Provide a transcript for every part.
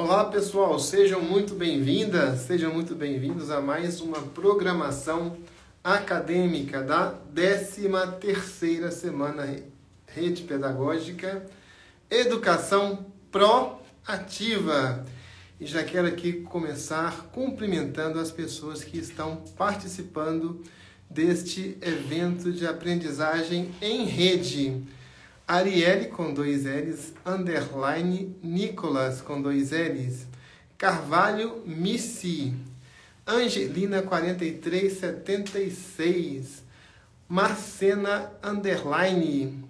Olá pessoal, sejam muito bem-vindas, sejam muito bem-vindos a mais uma programação acadêmica da 13ª semana Rede Pedagógica Educação Proativa. E já quero aqui começar cumprimentando as pessoas que estão participando deste evento de aprendizagem em rede. Arielle com 2 L's, underline, Nicolas com 2 L's, Carvalho Missi, Angelina 4376, Marcena, underline.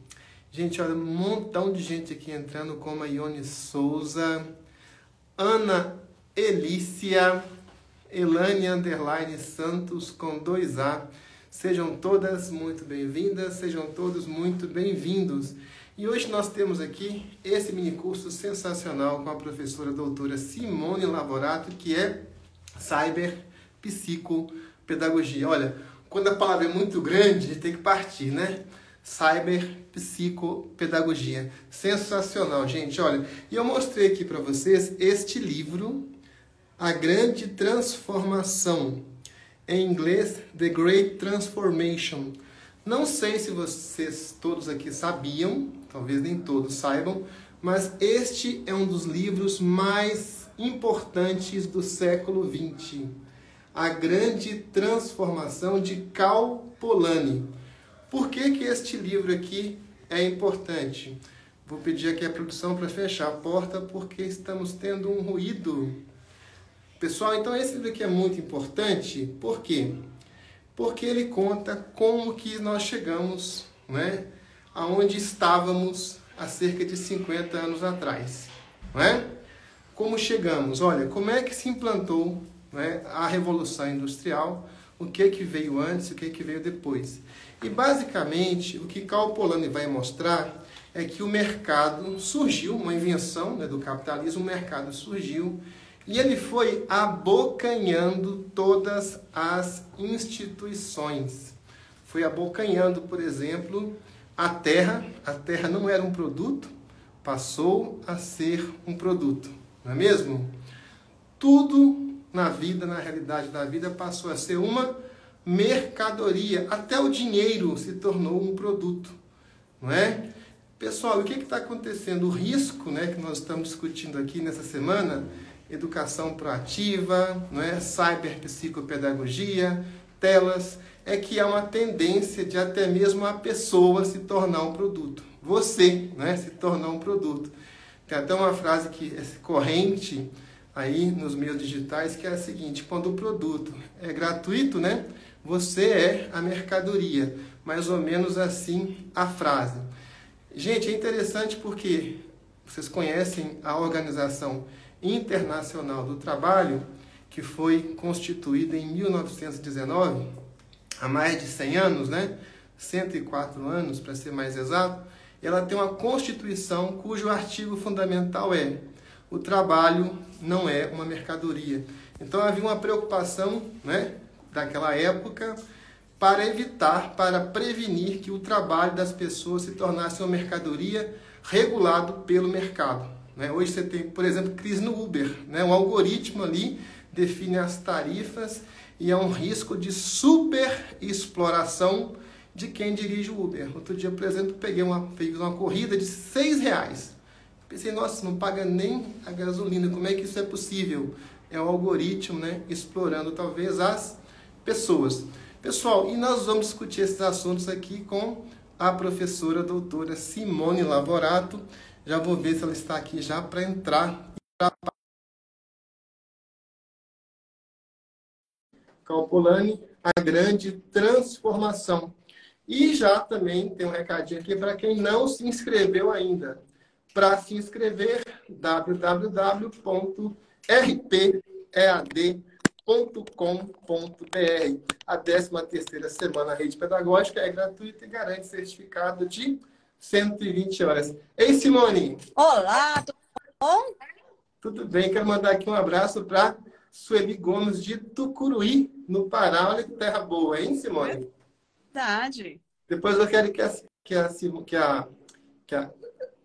Gente, olha, um montão de gente aqui entrando, como a Ione Souza, Ana Elícia, Elane, underline, Santos com 2 A. Sejam todas muito bem-vindas, sejam todos muito bem-vindos. E hoje nós temos aqui esse minicurso sensacional com a professora doutora Simone Lavorato, que é Cyber Psicopedagogia. Olha, quando a palavra é muito grande, a gente tem que partir, né? Cyber Psicopedagogia. Sensacional, gente. Olha, e eu mostrei aqui para vocês este livro, A Grande Transformação. Em inglês, The Great Transformation. Não sei se vocês todos aqui sabiam, talvez nem todos saibam, mas este é um dos livros mais importantes do século XX. A Grande Transformação, de Cal Polanyi. Por que este livro aqui é importante? Vou pedir aqui a produção para fechar a porta, porque estamos tendo um ruído. Pessoal, então esse livro aqui é muito importante, por quê? Porque ele conta como que nós chegamos, né, aonde estávamos há cerca de 50 anos atrás, não é? Como chegamos? Olha, como é que se implantou, né, a Revolução Industrial, o que veio antes, o que veio depois. E basicamente, o que Cal Polanyi vai mostrar é que o mercado surgiu, uma invenção, né, do capitalismo, o mercado surgiu, e ele foi abocanhando todas as instituições. Foi abocanhando, por exemplo, a terra. A terra não era um produto, passou a ser um produto, não é mesmo? Tudo na vida, na realidade da vida, passou a ser uma mercadoria. Até o dinheiro se tornou um produto, não é? Pessoal, o que está acontecendo? O risco, né, que nós estamos discutindo aqui nessa semana, educação proativa, não é? Cyber psicopedagogia, telas, é que há uma tendência de até mesmo a pessoa se tornar um produto. Você, né, se tornar um produto. Tem até uma frase que é corrente aí nos meios digitais, que é a seguinte: quando o produto é gratuito, né, você é a mercadoria. Mais ou menos assim a frase. Gente, é interessante porque vocês conhecem a Organização Internacional do Trabalho, que foi constituída em 1919, há mais de 100 anos, né? 104 anos, para ser mais exato. Ela tem uma Constituição cujo artigo fundamental é: o trabalho não é uma mercadoria. Então havia uma preocupação, né, daquela época para evitar, para prevenir que o trabalho das pessoas se tornasse uma mercadoria regulado pelo mercado. Hoje você tem, por exemplo, crise no Uber. Um algoritmo ali define as tarifas e é um risco de super exploração de quem dirige o Uber. Outro dia, por exemplo, fiz uma corrida de R$6. Pensei, nossa, não paga nem a gasolina, como é que isso é possível? É um algoritmo, né, explorando talvez as pessoas. Pessoal, e nós vamos discutir esses assuntos aqui com a professora doutora Simone Lavorato. Já vou ver se ela está aqui já para entrar. Cal Polanyi, A Grande Transformação. E já também tem um recadinho aqui para quem não se inscreveu ainda. Para se inscrever, www.rpead.com.br. A 13ª semana Rede Pedagógica é gratuita e garante certificado de 120 horas. Ei, Simone! Olá, tudo bom? Tudo bem, quero mandar aqui um abraço para Sueli Gomes de Tucuruí, no Pará. Olha que terra boa, hein, Simone? Verdade. Depois eu quero que a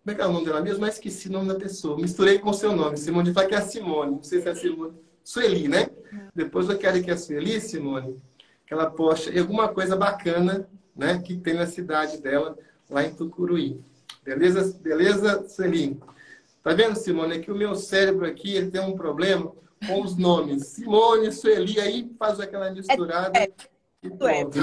Como é que é o nome dela mesmo? Mas esqueci o nome da pessoa. Misturei com o seu nome. Simone fala que é a Simone. Não sei se é a Simone. Sueli, né? Depois eu quero que a Sueli, Simone, que ela poste alguma coisa bacana, né? Que tem na cidade dela, lá em Tucuruí. Beleza? Beleza, Sueli? Tá vendo, Simone? É que o meu cérebro aqui ele tem um problema com os nomes. Simone, Sueli, aí faz aquela misturada e pronto.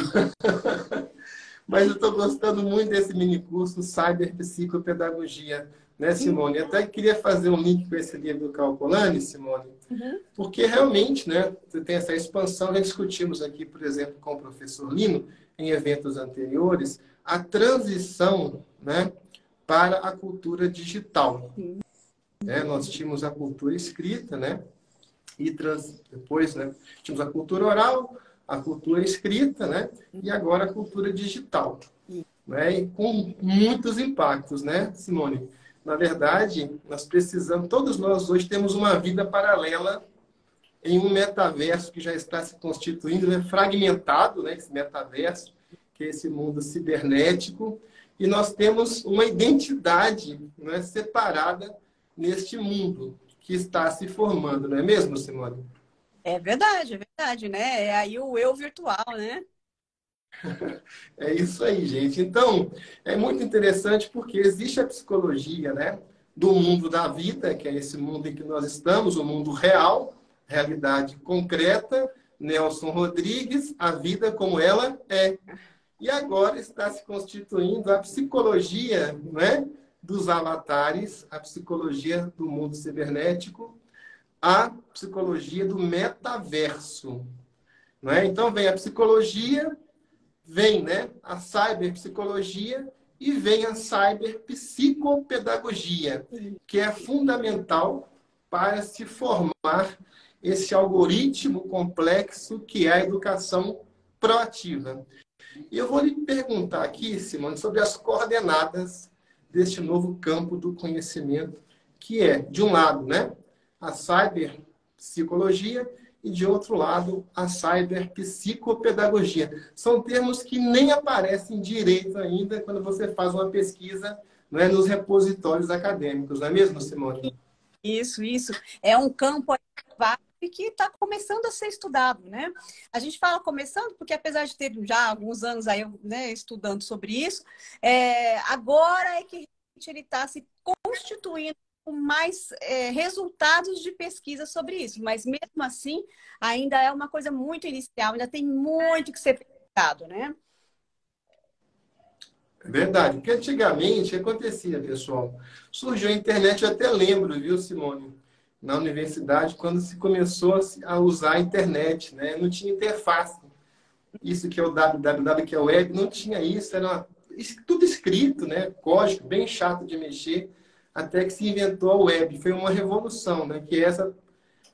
Mas eu estou gostando muito desse mini curso Cyber Psicopedagogia, né, Simone? Eu até queria fazer um link com esse livro do Calcolani, Simone, porque realmente, né, você tem essa expansão, já discutimos aqui, por exemplo, com o professor Lino, em eventos anteriores, a transição, né, para a cultura digital. Nós tínhamos a cultura escrita, né? Depois, né? Tínhamos a cultura oral, a cultura escrita, né? E agora a cultura digital, né? E com muitos impactos, né, Simone? Na verdade, nós precisamos, todos nós hoje temos uma vida paralela em um metaverso que já está se constituindo, né? Fragmentado, né? Esse metaverso, que é esse mundo cibernético, e nós temos uma identidade, né, separada neste mundo que está se formando, não é mesmo, Simone? É verdade, né? É aí o eu virtual, né? É isso aí, gente. Então, é muito interessante porque existe a psicologia, né, do mundo da vida, que é esse mundo em que nós estamos, o mundo real, realidade concreta, Nelson Rodrigues, a vida como ela é. E agora está se constituindo a psicologia, né, dos avatares, a psicologia do mundo cibernético, a psicologia do metaverso, não é? Então vem a psicologia, vem, né, a cyberpsicologia e vem a cyberpsicopedagogia, que é fundamental para se formar esse algoritmo complexo que é a educação proativa. E eu vou lhe perguntar aqui, Simone, sobre as coordenadas deste novo campo do conhecimento, que é, de um lado, né, a cyberpsicologia e, de outro lado, a cyberpsicopedagogia. São termos que nem aparecem direito ainda quando você faz uma pesquisa, né, nos repositórios acadêmicos, não é mesmo, Simone? Isso. É um campo vasto e que está começando a ser estudado, né? A gente fala começando porque, apesar de ter já alguns anos aí, né, estudando sobre isso, agora é que realmente ele está se constituindo com mais resultados de pesquisa sobre isso. Mas, mesmo assim, ainda é uma coisa muito inicial, ainda tem muito que ser pesquisado, né? É verdade, porque antigamente o que acontecia, pessoal? Surgiu a internet, eu até lembro, viu, Simone? Na universidade, quando se começou a usar a internet, né? Não tinha interface. Isso que é o www, que é o web, não tinha isso, tudo escrito, né? Código bem chato de mexer, até que se inventou a web. Foi uma revolução, né? Que é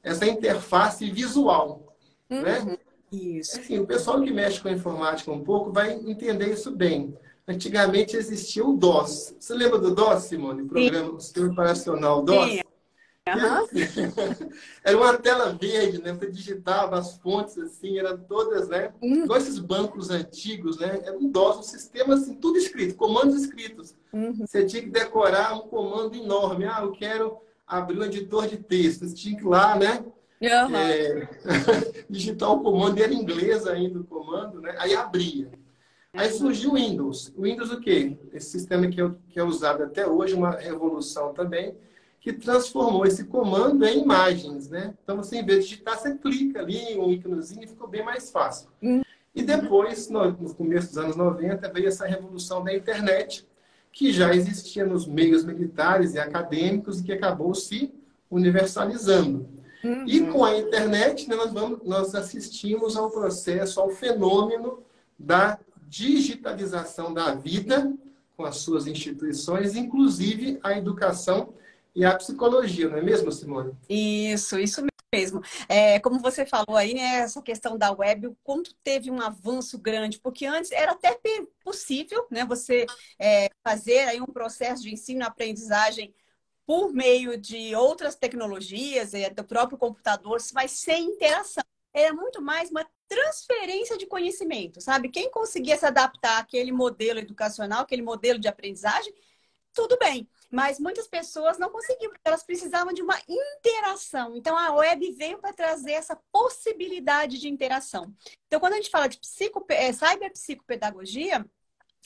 essa interface visual, né? Isso. Assim, o pessoal que mexe com a informática um pouco vai entender isso bem. Antigamente existia o DOS. Você lembra do DOS, Simone? O Sim, programa, o sistema operacional sim. DOS? Aham. Era uma tela verde, né? Você digitava as fontes assim, eram todas, né? Igual esses bancos antigos, né? Era um DOS, um sistema assim, tudo escrito, comandos escritos. Você tinha que decorar um comando enorme. Ah, eu quero abrir um editor de texto. Você tinha que ir lá, né? Aham. Digitar o comando, e era em inglês ainda o comando, né? Aí abria. Aí surgiu o Windows. O Windows o quê? Esse sistema que é usado até hoje, uma revolução também, que transformou esse comando em imagens, né? Então, você, em vez de digitar, você clica ali, um íconezinho, e ficou bem mais fácil. E depois, no começo dos anos 90, veio essa revolução da internet, que já existia nos meios militares e acadêmicos e que acabou se universalizando. E com a internet, né, nós assistimos ao processo, ao fenômeno da digitalização da vida com as suas instituições, inclusive a educação e a psicologia, não é mesmo, Simone? Isso mesmo. Como você falou aí, né, essa questão da web, o quanto teve um avanço grande, porque antes era até possível, né, você fazer aí um processo de ensino-aprendizagem por meio de outras tecnologias, do próprio computador, mas sem interação. Era muito mais uma transferência de conhecimento, sabe? Quem conseguia se adaptar àquele modelo educacional, aquele modelo de aprendizagem, tudo bem. Mas muitas pessoas não conseguiam, porque elas precisavam de uma interação. Então, a web veio para trazer essa possibilidade de interação. Então, quando a gente fala de cyberpsicopedagogia,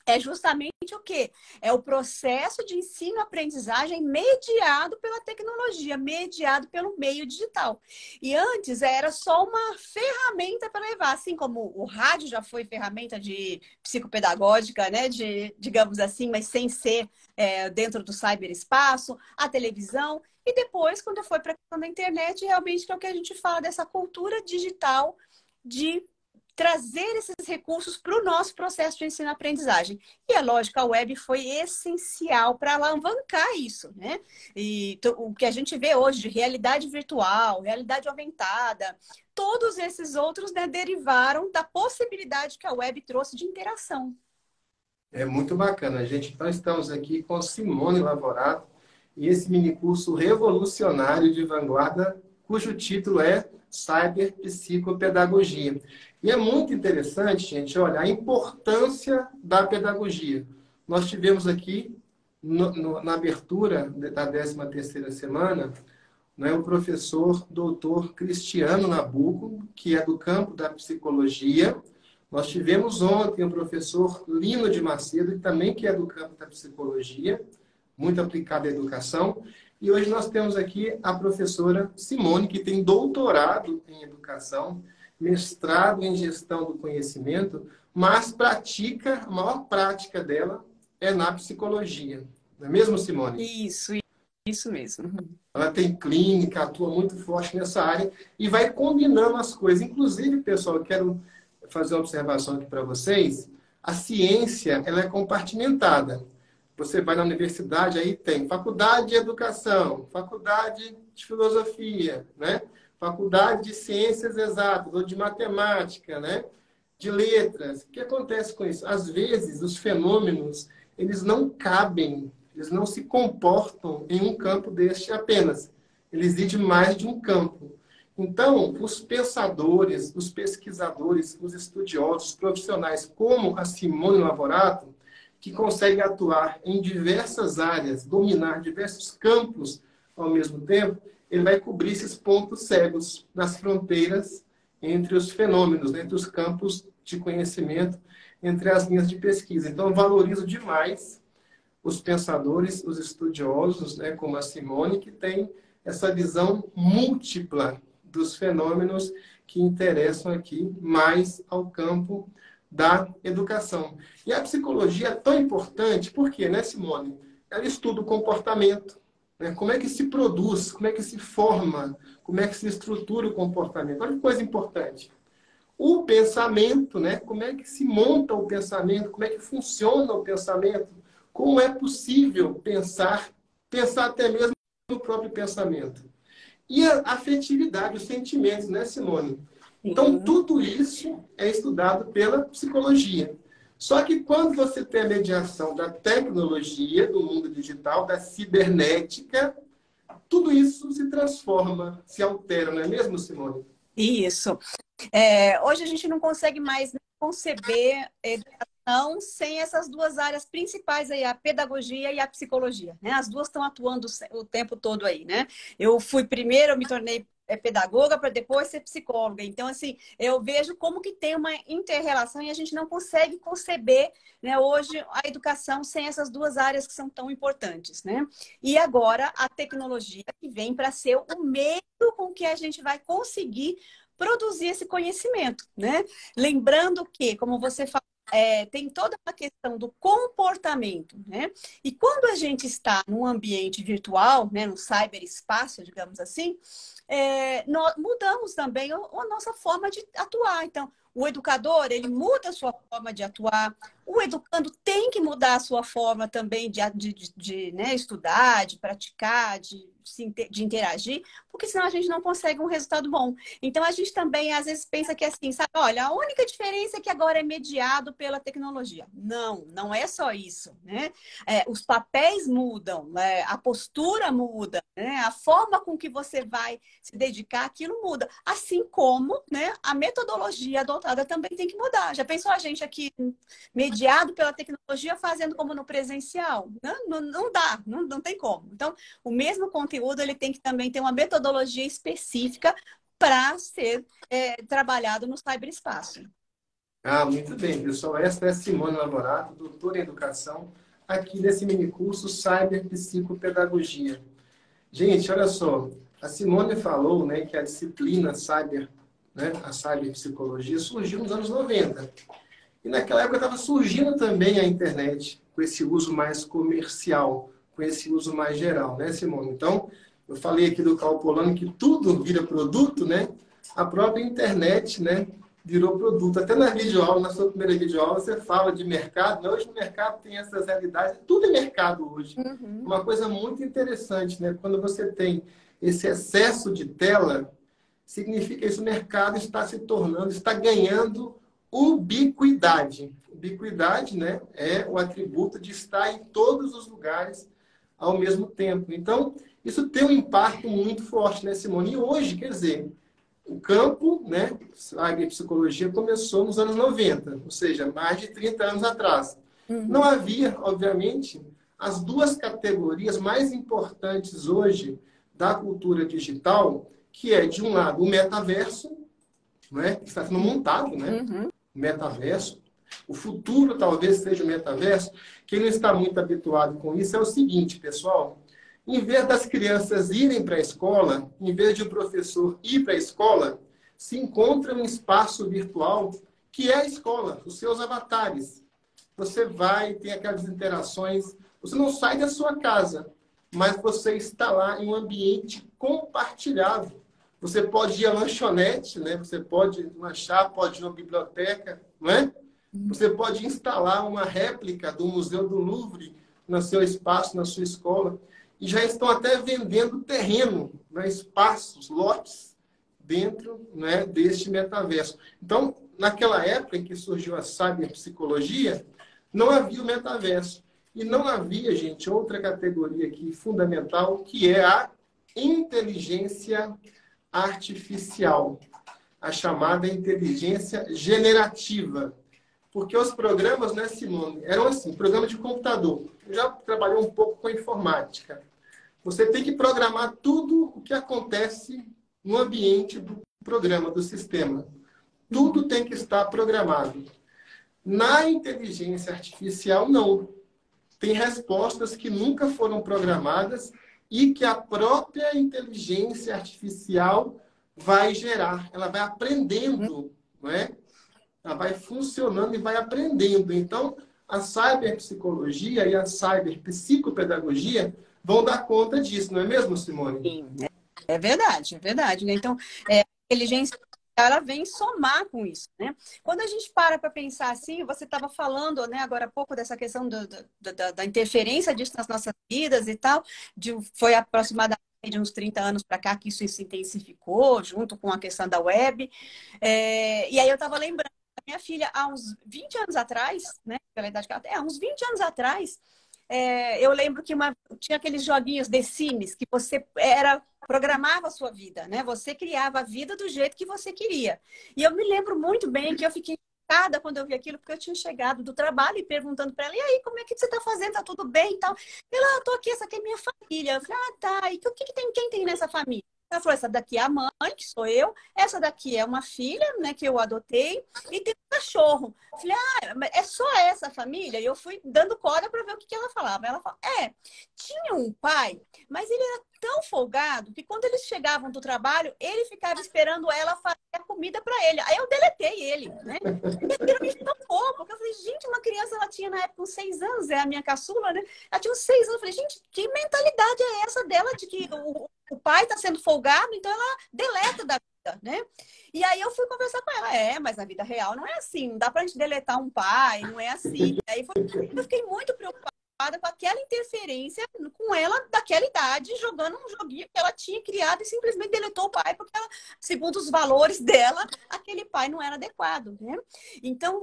é justamente o quê? É o processo de ensino-aprendizagem mediado pela tecnologia, mediado pelo meio digital. E antes era só uma ferramenta para levar, assim como o rádio já foi ferramenta de psicopedagógica, né? Digamos assim, mas sem ser dentro do cyberespaço, a televisão. E depois, quando foi para a questão da internet, realmente que é o que a gente fala dessa cultura digital de trazer esses recursos para o nosso processo de ensino-aprendizagem. E é lógico, a web foi essencial para alavancar isso, né? E o que a gente vê hoje de realidade virtual, realidade aumentada, todos esses outros, né, derivaram da possibilidade que a web trouxe de interação. É muito bacana, gente. Então, estamos aqui com Simone Lavorato e esse minicurso revolucionário de vanguarda, cujo título é Cyberpsicopedagogia. E é muito interessante, gente, olha, a importância da pedagogia. Nós tivemos aqui, na abertura da 13ª semana, né, o professor doutor Cristiano Nabuco, que é do campo da psicologia. Nós tivemos ontem o professor Lino de Macedo, que também que é do campo da psicologia, muito aplicado à educação. E hoje nós temos aqui a professora Simone, que tem doutorado em educação, mestrado em gestão do conhecimento, mas pratica, a maior prática dela é na psicologia. Não é mesmo, Simone? Isso mesmo. Ela tem clínica, atua muito forte nessa área e vai combinando as coisas. Inclusive, pessoal, eu quero fazer uma observação aqui para vocês. A ciência, ela é compartimentada. Você vai na universidade, aí tem faculdade de educação, faculdade de filosofia, né? Faculdade de ciências exatas ou de matemática, né? De letras. O que acontece com isso? Às vezes, os fenômenos, eles não cabem, eles não se comportam em um campo deste apenas. Eles exigem mais de um campo. Então, os pensadores, os pesquisadores, os estudiosos, os profissionais, como a Simone Lavorato, que consegue atuar em diversas áreas, dominar diversos campos ao mesmo tempo, ele vai cobrir esses pontos cegos nas fronteiras entre os fenômenos, entre os campos de conhecimento, entre as linhas de pesquisa. Então, eu valorizo demais os pensadores, os estudiosos, né, como a Simone, que tem essa visão múltipla dos fenômenos que interessam aqui mais ao campo da educação. E a psicologia é tão importante, porque, né, Simone? Ela estuda o comportamento, né? Como é que se produz, como é que se forma, como é que se estrutura o comportamento. Olha que coisa importante. O pensamento, né? Como é que se monta o pensamento, como é que funciona o pensamento, como é possível pensar até mesmo no próprio pensamento. E a afetividade, os sentimentos, né, Simone? Então, tudo isso é estudado pela psicologia. Só que quando você tem a mediação da tecnologia, do mundo digital, da cibernética, tudo isso se transforma, se altera, não é mesmo, Simone? Isso. Hoje a gente não consegue mais conceber educação sem essas duas áreas principais aí, a pedagogia e a psicologia, né? As duas estão atuando o tempo todo aí, né? Eu me tornei pedagoga para depois ser psicóloga. Então, assim, eu vejo como que tem uma inter-relação e a gente não consegue conceber, né, hoje a educação sem essas duas áreas que são tão importantes, né? E agora a tecnologia que vem para ser o meio com que a gente vai conseguir produzir esse conhecimento, né? Lembrando que, como você falou, tem toda uma questão do comportamento, né? E quando a gente está num ambiente virtual, né, no cyberespaço, digamos assim, nós mudamos também a nossa forma de atuar. Então, o educador, ele muda a sua forma de atuar, o educando tem que mudar a sua forma também de né, estudar, de praticar, de interagir, porque senão a gente não consegue um resultado bom. Então, a gente também, às vezes, pensa que assim, sabe, olha, a única diferença é que agora é mediado pela tecnologia. Não, não é só isso, né? Os papéis mudam, né? A postura muda, né? A forma com que você vai se dedicar àquilo muda. Assim como, né, a metodologia adotada também tem que mudar. Já pensou a gente aqui mediando mediado pela tecnologia, fazendo como no presencial. Não dá, não tem como. Então, o mesmo conteúdo ele tem que também ter uma metodologia específica para ser trabalhado no cyberespaço. Ah, muito bem, pessoal. Esta é a Simone Lavorato, doutora em educação, aqui nesse minicurso Cyber Psicopedagogia. Gente, olha só, a Simone falou, né, que a disciplina cyber, né, a cyberpsicologia surgiu nos anos 90. E naquela época estava surgindo também a internet, com esse uso mais comercial, com esse uso mais geral, né, Simone? Então, eu falei aqui do Karl Polanyi que tudo vira produto, né? A própria internet, né, virou produto. Até na videoaula, na sua primeira videoaula, você fala de mercado. Né? Hoje no mercado tem essas realidades. Tudo é mercado hoje. Uhum. Uma coisa muito interessante, né? Quando você tem esse excesso de tela, significa que esse mercado está se tornando, está ganhando ubiquidade. Ubiquidade, né, é o atributo de estar em todos os lugares ao mesmo tempo. Então, isso tem um impacto muito forte, né, Simone? E hoje, quer dizer, o campo, né, a psicologia começou nos anos 90, ou seja, mais de 30 anos atrás. Não havia, obviamente, as duas categorias mais importantes hoje da cultura digital, que é, de um lado, o metaverso, né, que está sendo montado, né, metaverso. O futuro talvez seja o metaverso. Quem não está muito habituado com isso é o seguinte, pessoal. Em vez das crianças irem para a escola, em vez de o professor ir para a escola, se encontra um espaço virtual que é a escola, os seus avatares. Você vai ter aquelas interações. Você não sai da sua casa, mas você está lá em um ambiente compartilhado. Você pode ir à lanchonete, né? Você pode lanchar, pode ir à biblioteca, não é? Você pode instalar uma réplica do Museu do Louvre no seu espaço, na sua escola. E já estão até vendendo terreno, né? Espaços, lotes, dentro, né, deste metaverso. Então, naquela época em que surgiu a cyberpsicologia, não havia o metaverso. E não havia, gente, outra categoria aqui fundamental, que é a inteligência artificial, a chamada inteligência generativa. Porque os programas, né, Simone, eram assim, programa de computador. Eu já trabalhei um pouco com informática. Você tem que programar tudo o que acontece no ambiente do programa, do sistema. Tudo tem que estar programado. Na inteligência artificial, não. Tem respostas que nunca foram programadas e que a própria inteligência artificial vai gerar. Ela vai aprendendo, não é? Ela vai funcionando e vai aprendendo. Então, a cyberpsicologia e a cyberpsicopedagogia vão dar conta disso, não é mesmo, Simone? Sim, é verdade, é verdade. Né? Então, a inteligência ela vem somar com isso, né? Quando a gente para pensar assim, você estava falando, né, agora há pouco dessa questão da interferência disso nas nossas vidas e tal, foi aproximadamente de uns 30 anos para cá que isso se intensificou, junto com a questão da web. E aí eu estava lembrando da minha filha, há uns 20 anos atrás, né, pela idade que ela tem, uns 20 anos atrás, eu lembro que tinha aqueles joguinhos The Sims, que você programava a sua vida, né? Você criava a vida do jeito que você queria. E eu me lembro muito bem que eu fiquei chocada quando eu vi aquilo, porque eu tinha chegado do trabalho e perguntando para ela, e aí, como é que você está fazendo? Tá tudo bem e tal? Ela, tô aqui, essa aqui é minha família. Eu falei, tá, e o que tem, quem tem nessa família? Ela falou, essa daqui é a mãe, que sou eu, essa daqui é uma filha, né, que eu adotei, e tem um cachorro. Eu falei, é só essa família? E eu fui dando corda para ver o que ela falava. Ela falou, tinha um pai, mas ele era tão folgado que quando eles chegavam do trabalho, ele ficava esperando ela fazer a comida para ele. Aí eu deletei ele, né? E aquilo me tocou, porque eu falei, gente, uma criança, ela tinha na época uns 6 anos, é a minha caçula, né? Ela tinha uns 6 anos. Eu falei, gente, que mentalidade é essa dela de que o pai está sendo folgado, então ela deleta da vida, né? E aí eu fui conversar com ela, mas na vida real não é assim, não dá pra gente deletar um pai, não é assim. Eu fiquei muito preocupada com aquela interferência com ela daquela idade, jogando um joguinho que ela tinha criado e simplesmente deletou o pai, porque ela, segundo os valores dela, aquele pai não era adequado, né? Então,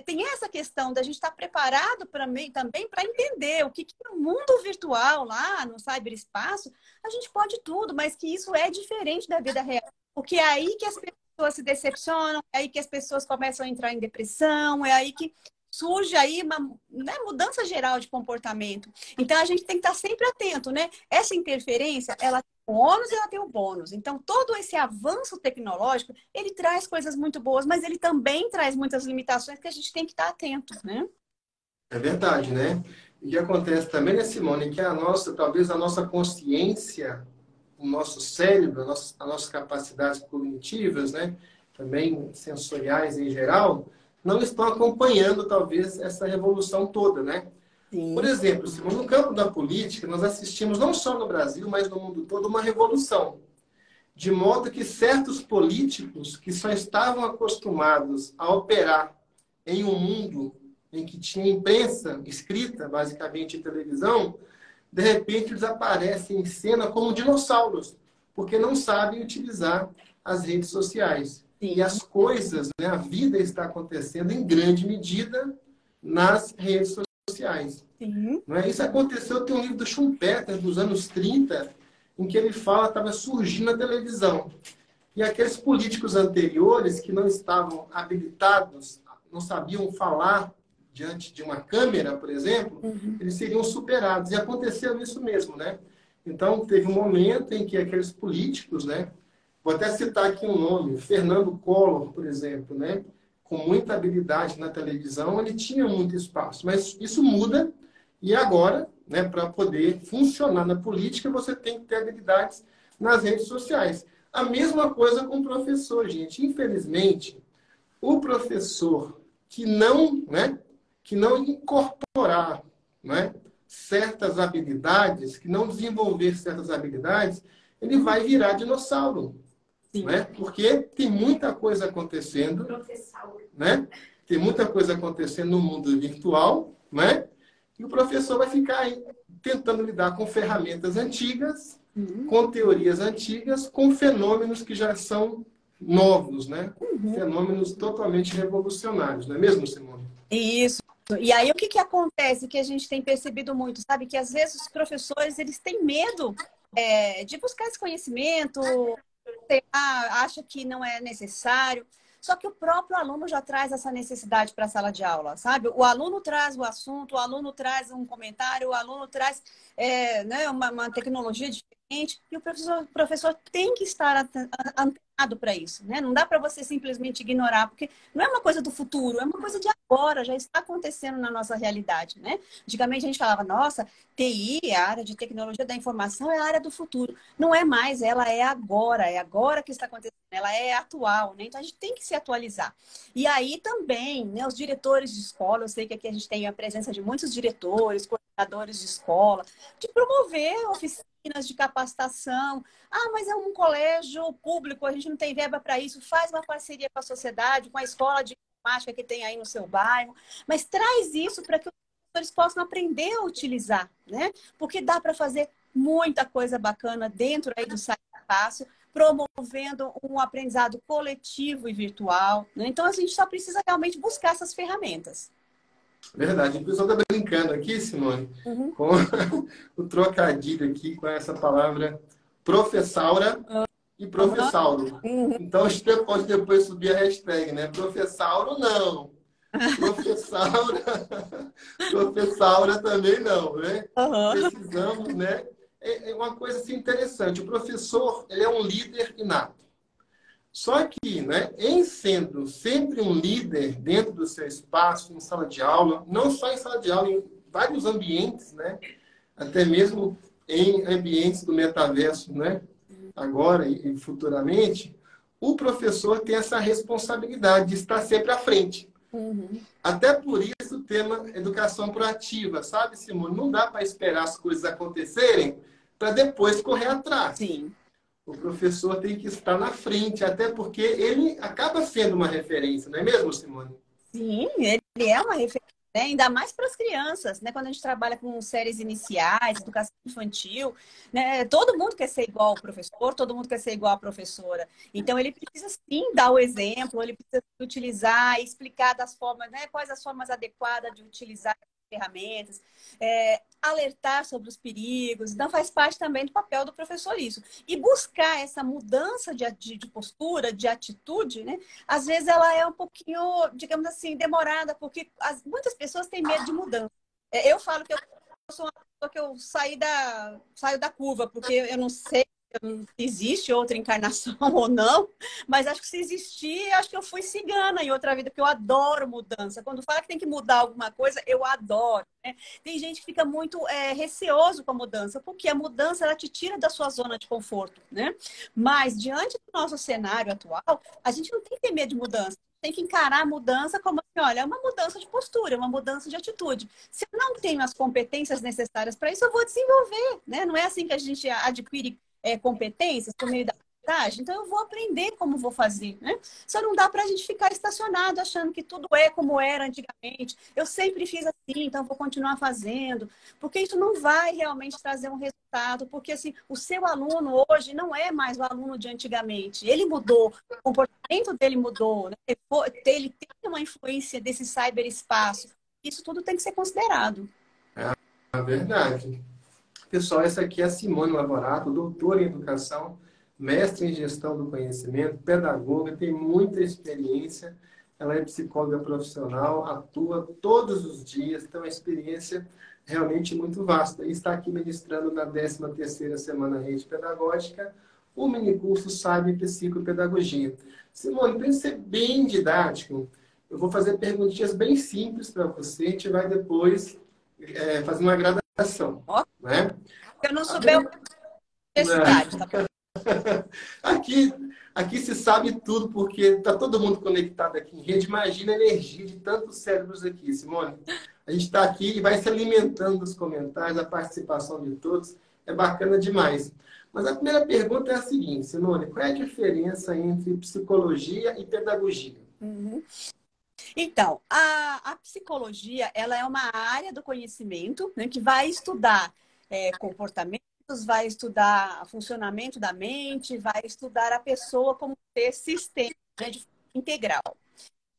tem essa questão da gente estar preparado também para entender o que no mundo virtual, lá no cyberespaço, a gente pode tudo, mas que isso é diferente da vida real. Porque é aí que as pessoas se decepcionam, é aí que as pessoas começam a entrar em depressão, é aí que surge aí uma, né, mudança geral de comportamento. Então, a gente tem que estar sempre atento, né? Essa interferência, ela tem o ônus e ela tem o bônus. Então, todo esse avanço tecnológico, ele traz coisas muito boas, mas ele também traz muitas limitações que a gente tem que estar atento, né? É verdade, né? E o que acontece também, né, Simone, que a nossa, talvez a nossa consciência, o nosso cérebro, as nossas capacidades cognitivas, né, também sensoriais em geral, não estão acompanhando, talvez, essa revolução toda, né? Por Sim. exemplo, Simone, no campo da política, nós assistimos, não só no Brasil, mas no mundo todo, uma revolução. De modo que certos políticos que só estavam acostumados a operar em um mundo em que tinha imprensa escrita, basicamente televisão, de repente desaparecem em cena como dinossauros, porque não sabem utilizar as redes sociais. E Sim. as coisas, né, a vida está acontecendo em grande medida nas redes sociais. Sim. Não é? Isso aconteceu, tem um livro do Schumpeter, dos anos 30, em que ele fala que estava surgindo a televisão. E aqueles políticos anteriores que não estavam habilitados, não sabiam falar diante de uma câmera, por exemplo, Uhum. eles seriam superados. E aconteceu isso mesmo, né? Então, teve um momento em que aqueles políticos, né? Vou até citar aqui um nome, Fernando Collor, por exemplo, né? Com muita habilidade na televisão, ele tinha muito espaço. Mas isso muda e agora, né, para poder funcionar na política, você tem que ter habilidades nas redes sociais. A mesma coisa com o professor, gente. Infelizmente, o professor que não incorporar, né, certas habilidades, que não desenvolver certas habilidades, ele vai virar dinossauro. Sim. Né? Porque tem muita coisa acontecendo, né? Tem muita coisa acontecendo no mundo virtual, né? E o professor vai ficar aí tentando lidar com ferramentas antigas, com teorias antigas, com fenômenos que já são novos, né? Fenômenos totalmente revolucionários, não é mesmo, Simone? Isso. E aí, o que que acontece que a gente tem percebido muito, sabe? Que às vezes os professores, eles têm medo de buscar esse conhecimento, sei lá, acha que não é necessário. Só que o próprio aluno já traz essa necessidade para a sala de aula, sabe? O aluno traz o assunto, o aluno traz um comentário, o aluno traz né, uma tecnologia diferente e o professor tem que estar antenado para isso, né? Não dá para você simplesmente ignorar, porque não é uma coisa do futuro, é uma coisa de agora, já está acontecendo na nossa realidade, né? Antigamente a gente falava, nossa, TI, a área de tecnologia da informação, é a área do futuro. Não é mais, ela é agora que está acontecendo, ela é atual, né? Então a gente tem que se atualizar. E aí também, né, os diretores de escola, eu sei que aqui a gente tem a presença de muitos diretores, coordenadores de escola, de promover oficinas de capacitação. Ah, mas é um colégio público, a gente não tem verba para isso. Faz uma parceria com a sociedade, com a escola de informática que tem aí no seu bairro, mas traz isso para que eles possam aprender a utilizar, né? Porque dá para fazer muita coisa bacana dentro aí do site fácil, promovendo um aprendizado coletivo e virtual, né? Então a gente só precisa realmente buscar essas ferramentas. Verdade. O pessoal está brincando aqui, Simone, Uhum. com o trocadilho aqui com essa palavra professaura e professauro. Uhum. Então, você pode depois subir a hashtag, né? Professauro não. Professaura, professaura também não, né? Uhum. Precisamos, né? É uma coisa assim, interessante. O professor, ele é um líder inato. Só que, né, em sendo sempre um líder dentro do seu espaço, em sala de aula, não só em sala de aula, em vários ambientes, né? Até mesmo em ambientes do metaverso, né? Agora e futuramente, o professor tem essa responsabilidade de estar sempre à frente. Uhum. Até por isso o tema educação proativa, sabe, Simone? Não dá para esperar as coisas acontecerem para depois correr atrás. Sim. O professor tem que estar na frente, até porque ele acaba sendo uma referência, não é mesmo, Simone? Sim, ele é uma referência, né? Ainda mais para as crianças, né? Quando a gente trabalha com séries iniciais, educação infantil, né? Todo mundo quer ser igual ao professor, todo mundo quer ser igual à professora. Então, ele precisa sim dar o exemplo, ele precisa utilizar, explicar das formas, né? Quais as formas adequadas de utilizar ferramentas, alertar sobre os perigos. Então, faz parte também do papel do professor isso. E buscar essa mudança de postura, de atitude, né? Às vezes ela é um pouquinho, digamos assim, demorada, porque muitas pessoas têm medo de mudança. Eu falo que eu sou uma pessoa que eu saio da curva, porque eu não sei se existe outra encarnação ou não, mas acho que se existir, acho que eu fui cigana em outra vida, porque eu adoro mudança. Quando fala que tem que mudar alguma coisa, eu adoro, né? Tem gente que fica muito receoso com a mudança, porque a mudança ela te tira da sua zona de conforto, né? Mas diante do nosso cenário atual, a gente não tem que ter medo de mudança. Tem que encarar a mudança como assim, olha, é uma mudança de postura, é uma mudança de atitude. Se eu não tenho as competências necessárias para isso, eu vou desenvolver, né? Não é assim que a gente adquire competências por meio da aprendizagem, então eu vou aprender como vou fazer, né? Só não dá para a gente ficar estacionado achando que tudo é como era antigamente. Eu sempre fiz assim, então vou continuar fazendo, porque isso não vai realmente trazer um resultado, porque assim, o seu aluno hoje não é mais o aluno de antigamente. Ele mudou, o comportamento dele mudou, né? Ele tem uma influência desse cyberespaço. Isso tudo tem que ser considerado. É verdade. Pessoal, essa aqui é a Simone Lavorato, doutora em educação, mestre em gestão do conhecimento, pedagoga, tem muita experiência. Ela é psicóloga profissional, atua todos os dias, então é uma experiência realmente muito vasta. E está aqui ministrando na 13ª Semana Rede Pedagógica o minicurso Sabe Psicopedagogia. Simone, para ser bem didático, eu vou fazer perguntinhas bem simples para você, a gente vai depois fazer uma gradação, né? Se eu não souber a universidade, tá bom? Aqui se sabe tudo, porque está todo mundo conectado aqui em rede. Imagina a energia de tantos cérebros aqui, Simone. A gente está aqui e vai se alimentando dos comentários, da participação de todos. É bacana demais. Mas a primeira pergunta é a seguinte, Simone: qual é a diferença entre psicologia e pedagogia? Uhum. Então, a psicologia, ela é uma área do conhecimento, né, que vai estudar comportamentos, vai estudar o funcionamento da mente, vai estudar a pessoa como ser sistêmico, né, de forma integral.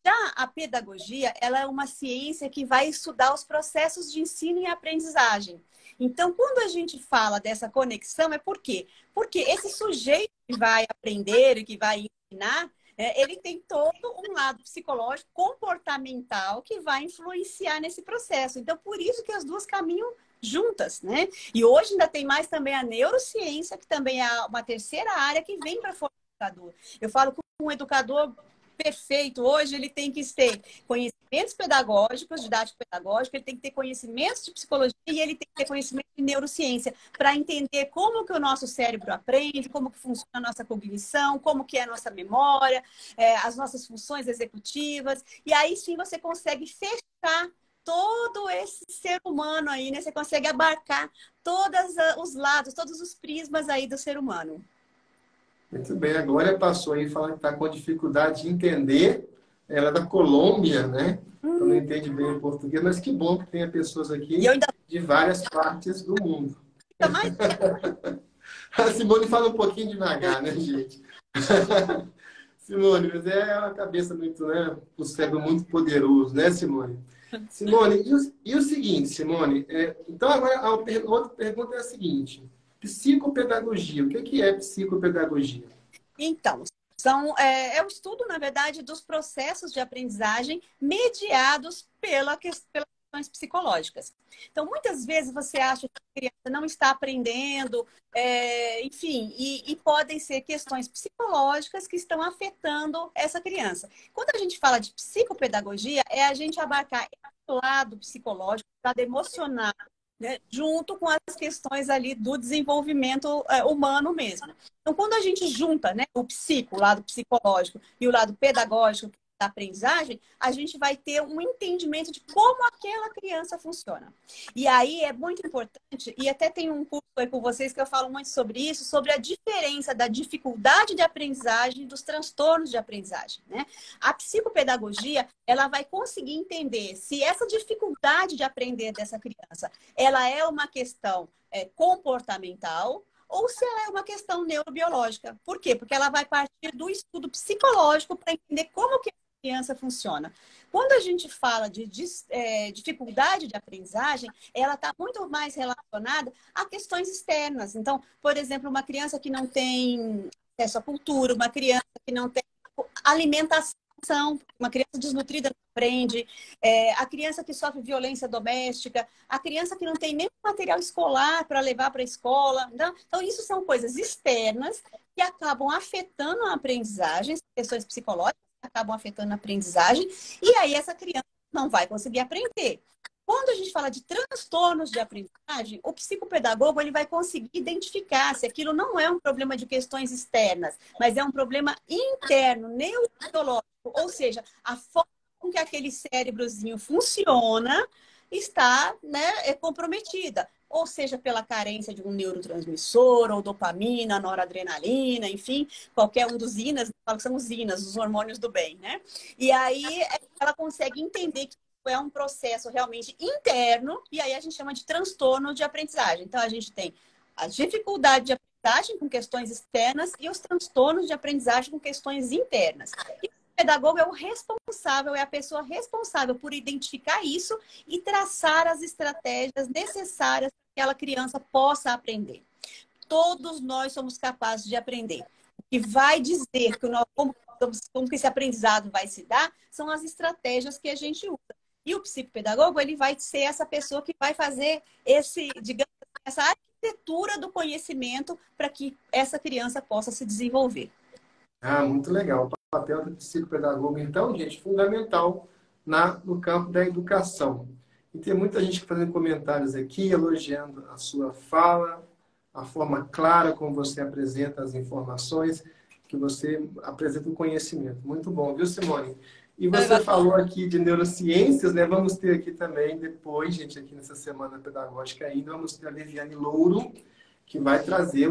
Já a pedagogia, ela é uma ciência que vai estudar os processos de ensino e aprendizagem. Então, quando a gente fala dessa conexão, é por quê? Porque esse sujeito que vai aprender e que vai ensinar, ele tem todo um lado psicológico, comportamental, que vai influenciar nesse processo. Então, por isso que as duas caminham juntas, né? E hoje ainda tem mais também a neurociência, que também é uma terceira área que vem para formar o educador. Eu falo que um educador perfeito hoje, ele tem que ter conhecimentos pedagógicos, didático-pedagógico, ele tem que ter conhecimentos de psicologia e ele tem que ter conhecimento de neurociência para entender como que o nosso cérebro aprende, como que funciona a nossa cognição, como que é a nossa memória, as nossas funções executivas. E aí sim você consegue fechar todo esse ser humano aí, né? Você consegue abarcar todos os lados, todos os prismas aí do ser humano. Muito bem, a Glória passou aí falando que está com dificuldade de entender. Ela é da Colômbia, né? Então não entende bem o português, mas que bom que tenha pessoas aqui de várias partes do mundo. A Simone fala um pouquinho devagar, né, gente? Simone, mas é uma cabeça muito, né? Um cérebro muito poderoso, né, Simone? Simone, e o seguinte, Simone, então agora a outra pergunta é a seguinte: psicopedagogia, o que é psicopedagogia? Então, é o estudo, na verdade, dos processos de aprendizagem mediados pelas questões psicológicas. Então, muitas vezes você acha que a criança não está aprendendo, enfim, e podem ser questões psicológicas que estão afetando essa criança. Quando a gente fala de psicopedagogia, é a gente abarcar o lado psicológico, o lado emocional, né, junto com as questões ali do desenvolvimento humano mesmo. Então, quando a gente junta, né, o lado psicológico e o lado pedagógico da aprendizagem, a gente vai ter um entendimento de como aquela criança funciona. E aí é muito importante, e até tem um curso aí com vocês que eu falo muito sobre isso, sobre a diferença da dificuldade de aprendizagem e dos transtornos de aprendizagem, né? A psicopedagogia, ela vai conseguir entender se essa dificuldade de aprender dessa criança, ela é uma questão comportamental, ou se ela é uma questão neurobiológica. Por quê? Porque ela vai partir do estudo psicológico para entender como que criança funciona. Quando a gente fala de dificuldade de aprendizagem, ela está muito mais relacionada a questões externas. Então, por exemplo, uma criança que não tem acesso à cultura, uma criança que não tem alimentação, uma criança desnutrida não aprende, a criança que sofre violência doméstica, a criança que não tem nem material escolar para levar para a escola. Então, isso são coisas externas que acabam afetando a aprendizagem, questões psicológicas que acabam afetando a aprendizagem, e aí essa criança não vai conseguir aprender. Quando a gente fala de transtornos de aprendizagem, o psicopedagogo ele vai conseguir identificar se aquilo não é um problema de questões externas, mas é um problema interno, neurológico, ou seja, a forma com que aquele cérebrozinho funciona está, né, comprometida. Ou seja, pela carência de um neurotransmissor, ou dopamina, noradrenalina, enfim, qualquer um dos INAs, falo que são os INAs, os hormônios do bem, né? E aí ela consegue entender que é um processo realmente interno, e aí a gente chama de transtorno de aprendizagem. Então, a gente tem a dificuldade de aprendizagem com questões externas e os transtornos de aprendizagem com questões internas. E o pedagogo é o responsável, é a pessoa responsável por identificar isso e traçar as estratégias necessárias para que aquela criança possa aprender. Todos nós somos capazes de aprender. O que vai dizer que como que esse aprendizado vai se dar são as estratégias que a gente usa. E o psicopedagogo, ele vai ser essa pessoa que vai fazer digamos, essa arquitetura do conhecimento para que essa criança possa se desenvolver. Muito legal. O papel do psicopedagogo, então, gente, fundamental no campo da educação. E tem muita gente fazendo comentários aqui, elogiando a sua fala, a forma clara como você apresenta as informações, que você apresenta o conhecimento. Muito bom, viu, Simone? E você falou aqui de neurociências, né? Vamos ter aqui também, depois, gente, aqui nessa semana pedagógica ainda, vamos ter a Liviane Louro, que vai trazer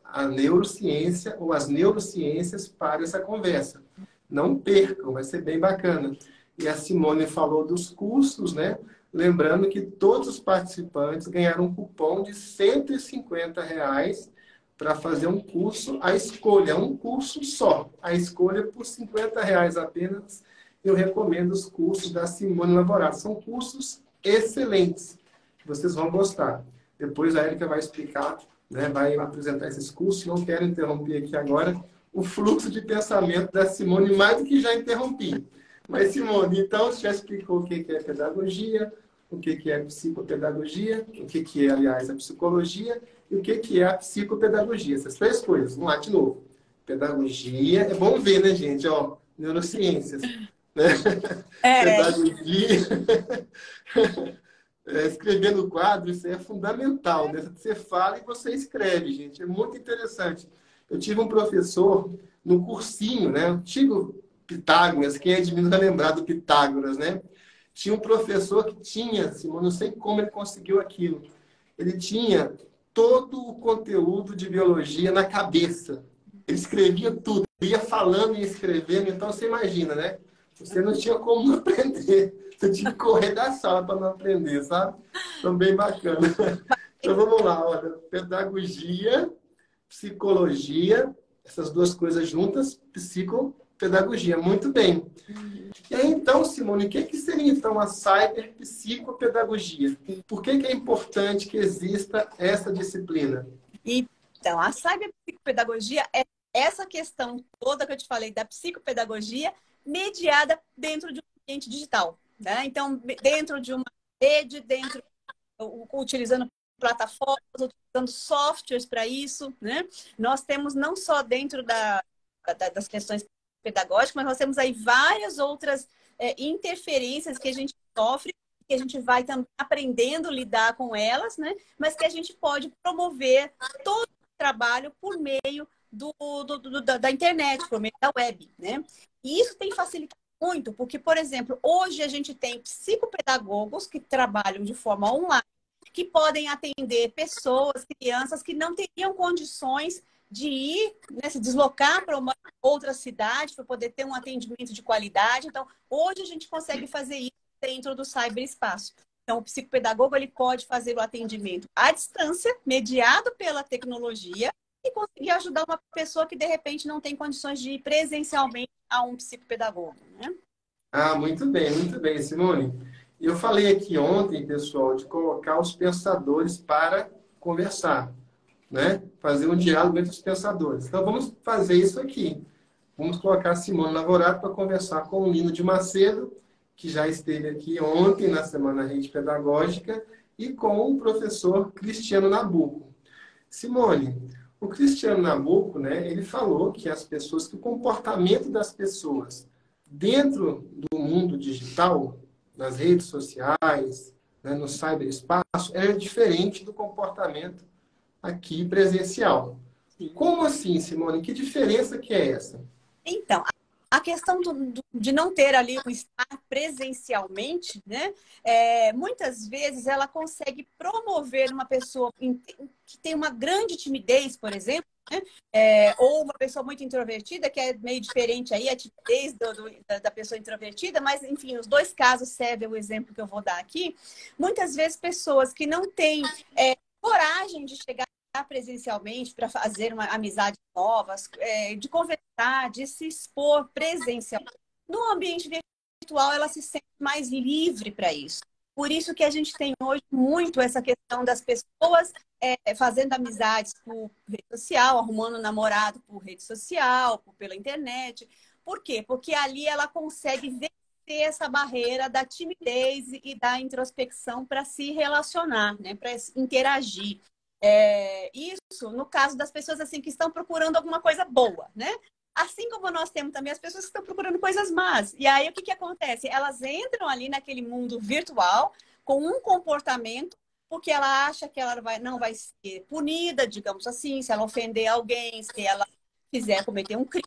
a neurociência ou as neurociências para essa conversa. Não percam, vai ser bem bacana. E a Simone falou dos cursos, né? Lembrando que todos os participantes ganharam um cupom de R$ 150 para fazer um curso, a escolha, um curso só. A escolha por R$ 50 apenas. Eu recomendo os cursos da Simone Laborato. São cursos excelentes, que vocês vão gostar. Depois a Érica vai explicar, né, vai apresentar esses cursos. Não quero interromper aqui agora o fluxo de pensamento da Simone, mais do que já interrompi. Mas, Simone, então, você já explicou o que é pedagogia, o que é psicopedagogia, o que é, aliás, a psicologia e o que é a psicopedagogia. Essas três coisas. Vamos lá, de novo. Pedagogia, é bom ver, né, gente? Ó, neurociências. Né? Pedagogia. Escrever no quadro, isso é fundamental. Né? Você fala e você escreve, gente. É muito interessante. Eu tive um professor no cursinho, né? Antigo Pitágoras, quem é de mim vai lembrar do Pitágoras, né? Tinha um professor que tinha, Simone, não sei como ele conseguiu aquilo. Ele tinha todo o conteúdo de biologia na cabeça. Ele escrevia tudo, ia falando e escrevendo. Então, você imagina, né? Você não tinha como não aprender. Você tinha que correr da sala para não aprender, sabe? Então, bem bacana. Então, vamos lá. Olha, pedagogia, psicologia, essas duas coisas juntas, psicopedagogia. Muito bem. E aí, então, Simone, o que seria, então, a cyberpsicopedagogia? Por que é importante que exista essa disciplina? Então, a cyberpsicopedagogia é essa questão toda que eu te falei da psicopedagogia mediada dentro de um ambiente digital, né? Então, dentro de uma rede, utilizando plataformas, utilizando softwares para isso, né? Nós temos não só dentro das questões pedagógicas, mas nós temos aí várias outras interferências que a gente sofre, que a gente vai também aprendendo a lidar com elas, né? Mas que a gente pode promover todo o trabalho por meio da internet, por meio da web, né? E isso tem facilitado muito, porque, por exemplo, hoje a gente tem psicopedagogos que trabalham de forma online, que podem atender pessoas, crianças que não teriam condições de ir, né, se deslocar para uma outra cidade para poder ter um atendimento de qualidade. Então, hoje a gente consegue fazer isso dentro do cyberespaço. Então, o psicopedagogo ele pode fazer o atendimento à distância, mediado pela tecnologia, e conseguir ajudar uma pessoa que, de repente, não tem condições de ir presencialmente a um psicopedagogo, né? Ah, muito bem, Simone. Eu falei aqui ontem, pessoal, de colocar os pensadores para conversar, né? Fazer um diálogo entre os pensadores. Então, vamos fazer isso aqui. Vamos colocar a Simone Lavorato para conversar com o Lino de Macedo, que já esteve aqui ontem na Semana Rede Pedagógica, e com o professor Cristiano Nabuco. Simone, o Cristiano Nabuco, né, ele falou que as pessoas, que o comportamento das pessoas dentro do mundo digital, nas redes sociais, né, no cyberespaço, é diferente do comportamento aqui presencial. Sim. Como assim, Simone? Que diferença que é essa? Então, a questão de não ter ali um estar presencialmente, né? Muitas vezes ela consegue promover uma pessoa que tem uma grande timidez, por exemplo, né? Ou uma pessoa muito introvertida, que é meio diferente aí, a timidez da pessoa introvertida, mas enfim, os dois casos servem o exemplo que eu vou dar aqui. Muitas vezes pessoas que não têm coragem de chegar presencialmente para fazer uma amizade novas, de conversar, de se expor presencialmente. No ambiente virtual, ela se sente mais livre para isso. Por isso que a gente tem hoje muito essa questão das pessoas fazendo amizades por rede social, arrumando namorado por rede social, pela internet. Por quê? Porque ali ela consegue vencer essa barreira da timidez e da introspecção para se relacionar, né? Para interagir. Isso no caso das pessoas assim que estão procurando alguma coisa boa, né? Assim como nós temos também as pessoas que estão procurando coisas más. E aí o que acontece? Elas entram ali naquele mundo virtual com um comportamento porque ela acha que ela não vai ser punida, digamos assim, se ela ofender alguém, se ela quiser cometer um crime.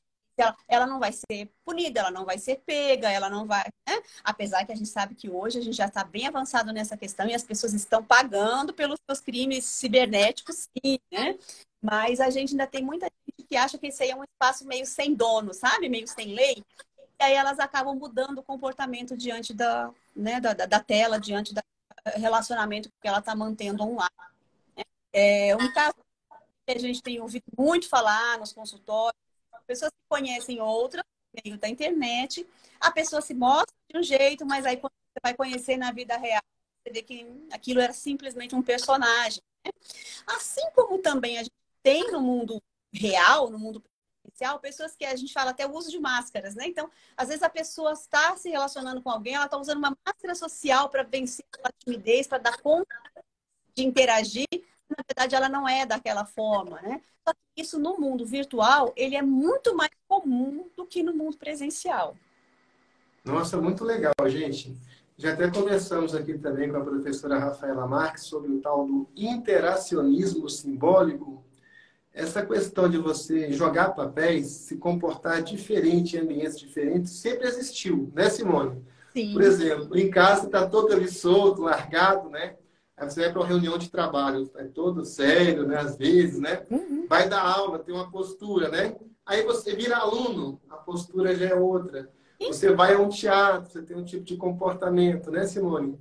Ela não vai ser punida, ela não vai ser pega, ela não vai, né? Apesar que a gente sabe que hoje a gente já está bem avançado nessa questão e as pessoas estão pagando pelos seus crimes cibernéticos, sim, né? Mas a gente ainda tem muita gente que acha que esse aí é um espaço meio sem dono, sabe? Meio sem lei. E aí elas acabam mudando o comportamento diante né, da tela, diante do relacionamento que ela está mantendo online. Um caso que a gente tem ouvido muito falar nos consultórios, pessoas que conhecem outras, no meio da internet, a pessoa se mostra de um jeito, mas aí quando você vai conhecer na vida real, você vê que aquilo era simplesmente um personagem. Né? Assim como também a gente tem no mundo real, no mundo presencial, pessoas que a gente fala até o uso de máscaras, né? Então, às vezes a pessoa está se relacionando com alguém, ela está usando uma máscara social para vencer a timidez, para dar conta de interagir, na verdade ela não é daquela forma, né? Só que isso no mundo virtual, ele é muito mais comum do que no mundo presencial. Nossa, muito legal, gente. Já até conversamos aqui também com a professora Rafaela Marques sobre o tal do interacionismo simbólico. Essa questão de você jogar papéis, se comportar diferente em ambientes diferentes, sempre existiu, né, Simone? Por Sim. exemplo, em casa está todo ali solto, largado, né? Aí você vai para uma reunião de trabalho, é todo sério, né? Às vezes, né? Uhum. Vai dar aula, tem uma postura, né? Aí você vira aluno, a postura já é outra. Você vai a um teatro, você tem um tipo de comportamento, né, Simone?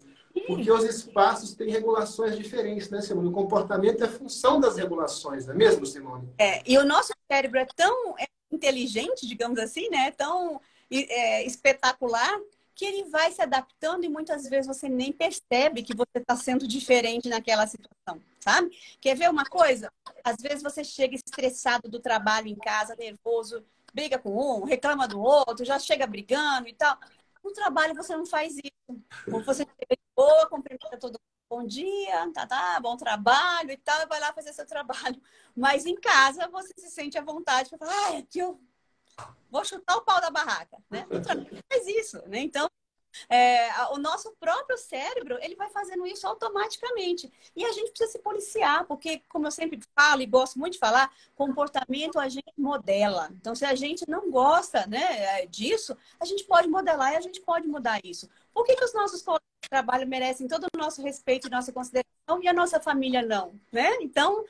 Porque Sim. os espaços têm regulações diferentes, né, Simone? O comportamento é função das regulações, não é mesmo, Simone? E o nosso cérebro é tão inteligente, digamos assim, né? Tão espetacular, que ele vai se adaptando e muitas vezes você nem percebe que você está sendo diferente naquela situação, sabe? Quer ver uma coisa? Às vezes você chega estressado do trabalho em casa, nervoso, briga com um, reclama do outro, já chega brigando e tal. No trabalho você não faz isso. Ou você chega de boa, cumprimenta todo mundo, bom dia, bom trabalho e tal, e vai lá fazer seu trabalho. Mas em casa você se sente à vontade para falar, aqui eu vou chutar o pau da barraca, né? No trabalho faz isso, né? Então, o nosso próprio cérebro, ele vai fazendo isso automaticamente. E a gente precisa se policiar, porque, como eu sempre falo e gosto muito de falar, comportamento a gente modela. Então, se a gente não gosta, né, disso, a gente pode modelar e a gente pode mudar isso. Por que os nossos colegas de trabalho merecem todo o nosso respeito e nossa consideração e a nossa família não, né? Então,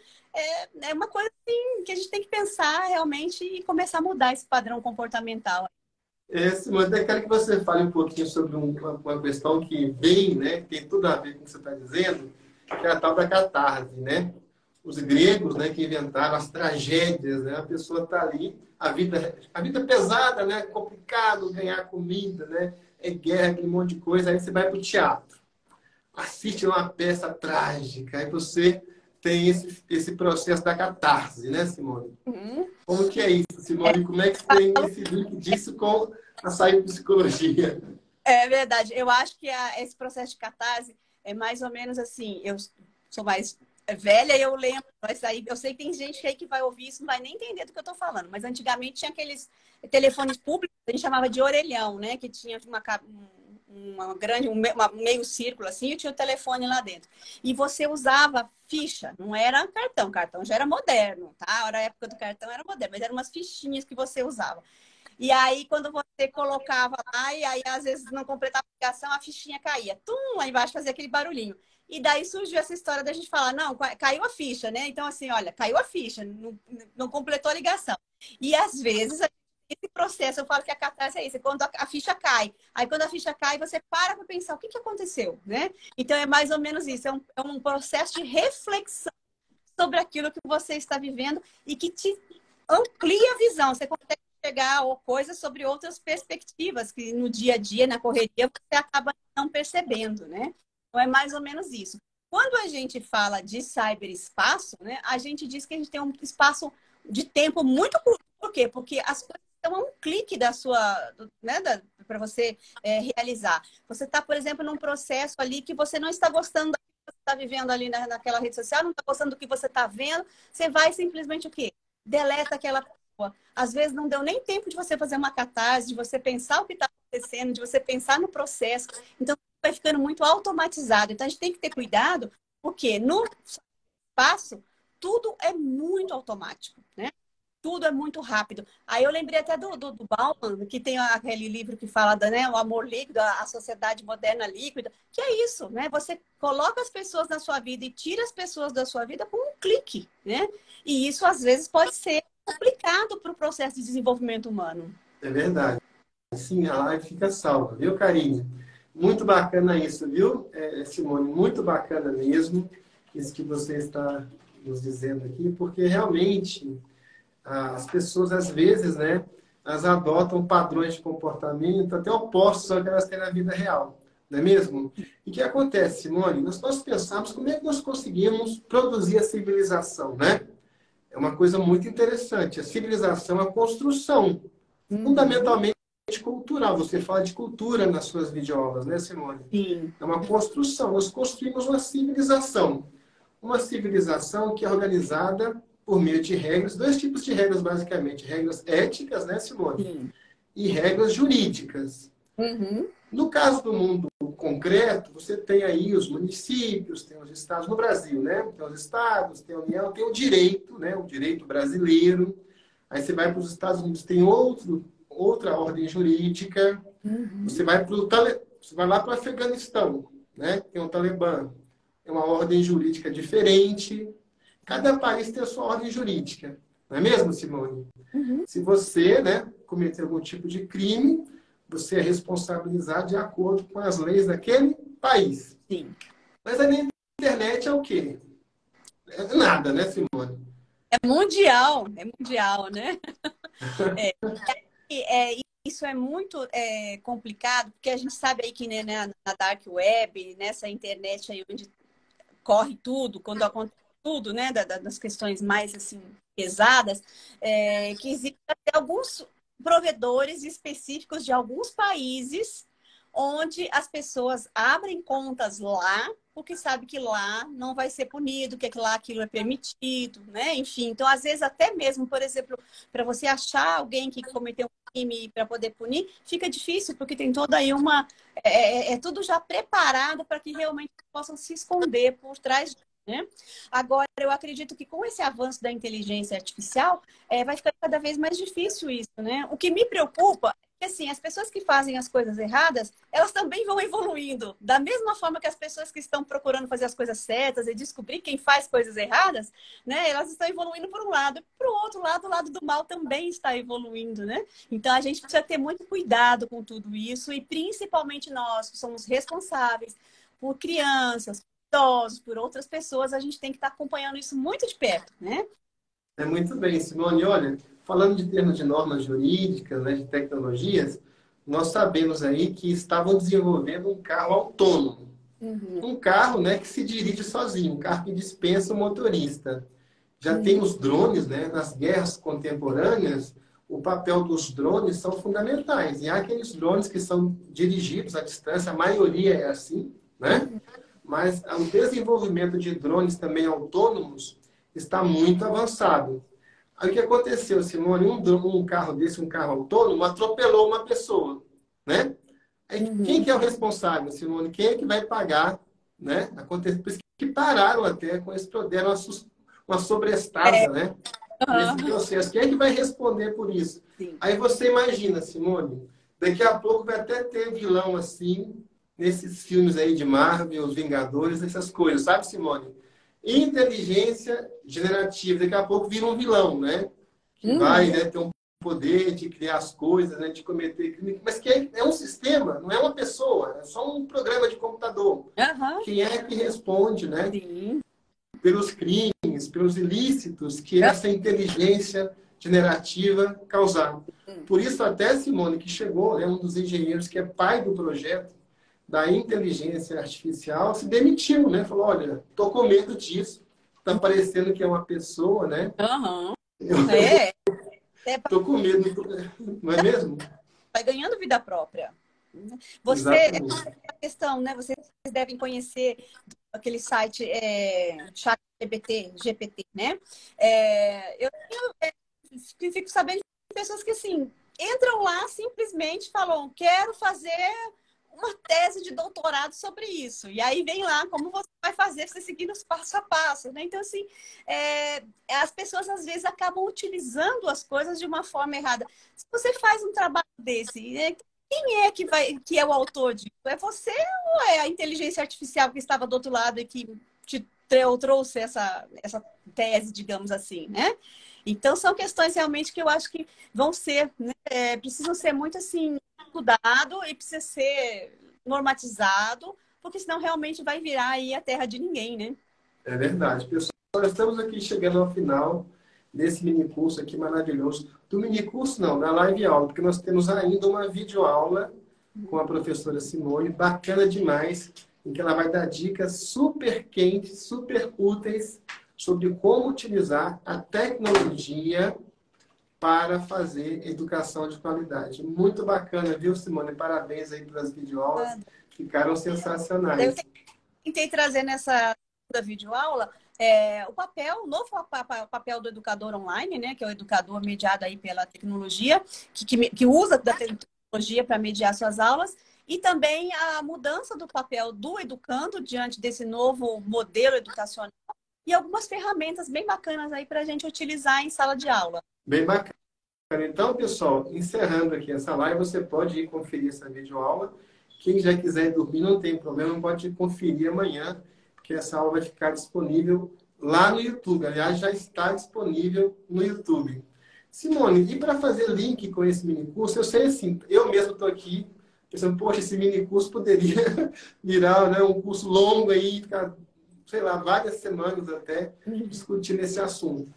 é uma coisa assim, que a gente tem que pensar realmente e começar a mudar esse padrão comportamental. Simone, até quero que você fale um pouquinho sobre uma questão que vem, né, que tem tudo a ver com o que você está dizendo, que é a tal da catarse, né? Os gregos, né, que inventaram as tragédias, né? A pessoa está ali, a vida pesada, né? Complicado ganhar comida, né? é guerra, aquele monte de coisa. Aí você vai para o teatro, assiste uma peça trágica, aí você tem esse processo da catarse, né, Simone? Uhum. Como que é isso, Simone? Como é que tem esse link disso com a cyberpsicologia? É verdade. Eu acho que esse processo de catarse é mais ou menos assim. Eu sou mais velha e eu lembro. Mas aí, eu sei que tem gente aí que vai ouvir isso, não vai nem entender do que eu estou falando. Mas antigamente tinha aqueles telefones públicos, a gente chamava de orelhão, né? Que tinha uma grande, um meio círculo assim, e tinha o telefone lá dentro. E você usava ficha, não era cartão. Cartão já era moderno, tá? A época do cartão era moderno, mas eram umas fichinhas que você usava. E aí, quando você colocava lá, e aí às vezes não completava a ligação, a fichinha caía. Tum, lá embaixo fazia aquele barulhinho. E daí surgiu essa história da gente falar, não, caiu a ficha, né? Então, assim, olha, caiu a ficha, não completou a ligação. E às vezes, esse processo, eu falo que a catarse é isso, é quando a ficha cai. Aí, quando a ficha cai, você para pensar o que aconteceu, né? Então, é mais ou menos isso, é um processo de reflexão sobre aquilo que você está vivendo e que te amplia a visão. Você consegue pegar coisas sobre outras perspectivas que no dia a dia, na correria, você acaba não percebendo, né? Então é mais ou menos isso. Quando a gente fala de cyberespaço, né, a gente diz que a gente tem um espaço de tempo muito curto. Por quê? Porque as coisas estão a um clique da sua, né, para você realizar. Você está, por exemplo, num processo ali que você não está gostando daquilo que você está vivendo ali naquela rede social, não está gostando do que você está vendo, você vai simplesmente o quê? Deleta aquela pessoa. Às vezes não deu nem tempo de você fazer uma catarse, de você pensar o que está acontecendo, de você pensar no processo. Então, vai ficando muito automatizado. Então, a gente tem que ter cuidado, porque no espaço, tudo é muito automático, né? Tudo é muito rápido. Aí eu lembrei até do Bauman, que tem aquele livro que fala né, o amor líquido, a sociedade moderna líquida, que é isso, né? Você coloca as pessoas na sua vida e tira as pessoas da sua vida com um clique, né? E isso, às vezes, pode ser complicado para o processo de desenvolvimento humano. É verdade. Sim, a live fica salva, viu, Karine? Muito bacana isso, viu, Simone? Muito bacana mesmo isso que você está nos dizendo aqui, porque realmente as pessoas, às vezes, né, elas adotam padrões de comportamento até opostos ao que elas têm na vida real, não é mesmo? E o que acontece, Simone? Nós pensamos como é que nós conseguimos produzir a civilização, né? É uma coisa muito interessante. A civilização é a construção, fundamentalmente cultural. Você fala de cultura nas suas videoaulas, né, Simone? Sim. É uma construção. Nós construímos uma civilização. Uma civilização que é organizada por meio de regras, dois tipos de regras, basicamente. Regras éticas, né, Simone? Sim. E regras jurídicas. Uhum. No caso do mundo concreto, você tem aí os municípios, tem os estados no Brasil, né? Tem os estados, tem a União, tem o direito, né? O direito brasileiro. Aí você vai para os Estados Unidos, tem outra ordem jurídica. Uhum. Você vai lá para o Afeganistão, né? Tem o Talibã. É uma ordem jurídica diferente. Cada país tem a sua ordem jurídica. Não é mesmo, Simone? Uhum. Se você, né, cometer algum tipo de crime, você é responsabilizado de acordo com as leis daquele país. Sim. Mas a internet é o quê? É nada, né, Simone? É mundial, né? É, isso é muito complicado, porque a gente sabe aí que né, na Dark Web, nessa internet aí onde corre tudo, quando acontece tudo, né, das questões mais assim pesadas, que existem até alguns provedores específicos de alguns países onde as pessoas abrem contas lá porque sabe que lá não vai ser punido, que lá aquilo é permitido, né? Enfim, então às vezes até mesmo, por exemplo, para você achar alguém que cometeu um crime para poder punir, fica difícil porque tem toda aí tudo já preparado para que realmente possam se esconder por trás, né? Agora, eu acredito que com esse avanço da inteligência artificial, vai ficar cada vez mais difícil isso, né? O que me preocupa é que, assim, as pessoas que fazem as coisas erradas, elas também vão evoluindo. Da mesma forma que as pessoas que estão procurando fazer as coisas certas e descobrir quem faz coisas erradas, né? Elas estão evoluindo por um lado. E por outro lado, o lado do mal também está evoluindo, né? Então, a gente precisa ter muito cuidado com tudo isso e, principalmente nós, que somos responsáveis por crianças, idosos, por outras pessoas, a gente tem que estar acompanhando isso muito de perto, né? Muito bem, Simone. Olha, falando de termos de normas jurídicas, né, de tecnologias, nós sabemos aí que estavam desenvolvendo um carro autônomo. Uhum. Um carro, né, que se dirige sozinho, um carro que dispensa o motorista. Já tem Uhum. os drones, né? Nas guerras contemporâneas, o papel dos drones são fundamentais. E há aqueles drones que são dirigidos à distância, a maioria é assim, né? Uhum. Mas o desenvolvimento de drones também autônomos está muito avançado. Aí o que aconteceu, Simone? Um carro desse, um carro autônomo, atropelou uma pessoa, né? Aí, quem Uhum. que é o responsável, Simone? Quem é que vai pagar, né? Aconteceu, por isso que pararam até com esse, deram uma É, sobrestada, né? Nesse aham. processo. Quem é que vai responder por isso? Sim. Aí você imagina, Simone, daqui a pouco vai até ter vilão assim, nesses filmes aí de Marvel, os Vingadores, essas coisas, sabe, Simone? Inteligência generativa, daqui a pouco vira um vilão, né? Que vai, Uhum. né, ter um poder de criar as coisas, né, de cometer crime, mas que é um sistema, não é uma pessoa, é só um programa de computador. Aham. Quem é que responde, né, Sim. pelos crimes, pelos ilícitos que essa inteligência generativa causar? Por isso até Simone, que chegou, né, um dos engenheiros que é pai do projeto da inteligência artificial, se demitiu, né? Falou, olha, tô com medo disso. Tá parecendo que é uma pessoa, né? Aham. Eu É, é, tô com medo, não é mesmo? vai ganhando vida própria. Você, Exatamente. a questão, né? Vocês devem conhecer aquele site Chat GPT, né? Fico sabendo de pessoas que, assim, entram lá simplesmente falam, quero fazer uma tese de doutorado sobre isso. E aí vem lá como você vai fazer, você seguindo os passo a passo, né? Então, assim, as pessoas às vezes acabam utilizando as coisas de uma forma errada. Se você faz um trabalho desse, né, quem é que é o autor disso? É você ou é a inteligência artificial que estava do outro lado e que te trouxe essa tese, digamos assim, né? Então, são questões realmente que eu acho que vão ser, né, precisam ser muito assim, estudado e precisa ser normatizado, porque senão realmente vai virar aí a terra de ninguém, né? É verdade. Pessoal, nós estamos aqui chegando ao final desse mini curso aqui maravilhoso. Do mini curso, não, da live aula, porque nós temos ainda uma videoaula com a professora Simone, bacana demais, em que ela vai dar dicas super quentes, super úteis sobre como utilizar a tecnologia para fazer educação de qualidade. Muito bacana, viu, Simone? Parabéns aí pelas videoaulas, ficaram Eu sensacionais. tentei trazer nessa videoaula o novo papel do educador online, né, que é o educador mediado aí pela tecnologia, que usa da tecnologia para mediar suas aulas, e também a mudança do papel do educando diante desse novo modelo educacional e algumas ferramentas bem bacanas aí para a gente utilizar em sala de aula. Bem bacana. Então, pessoal, encerrando aqui essa live, você pode ir conferir essa videoaula. Quem já quiser dormir, não tem problema, pode conferir amanhã, porque essa aula vai ficar disponível lá no YouTube. Aliás, já está disponível no YouTube. Simone, e para fazer link com esse mini curso, eu sei assim, eu mesmo estou aqui pensando, poxa, esse mini curso poderia virar, né, um curso longo aí, ficar, sei lá, várias semanas até discutindo esse assunto.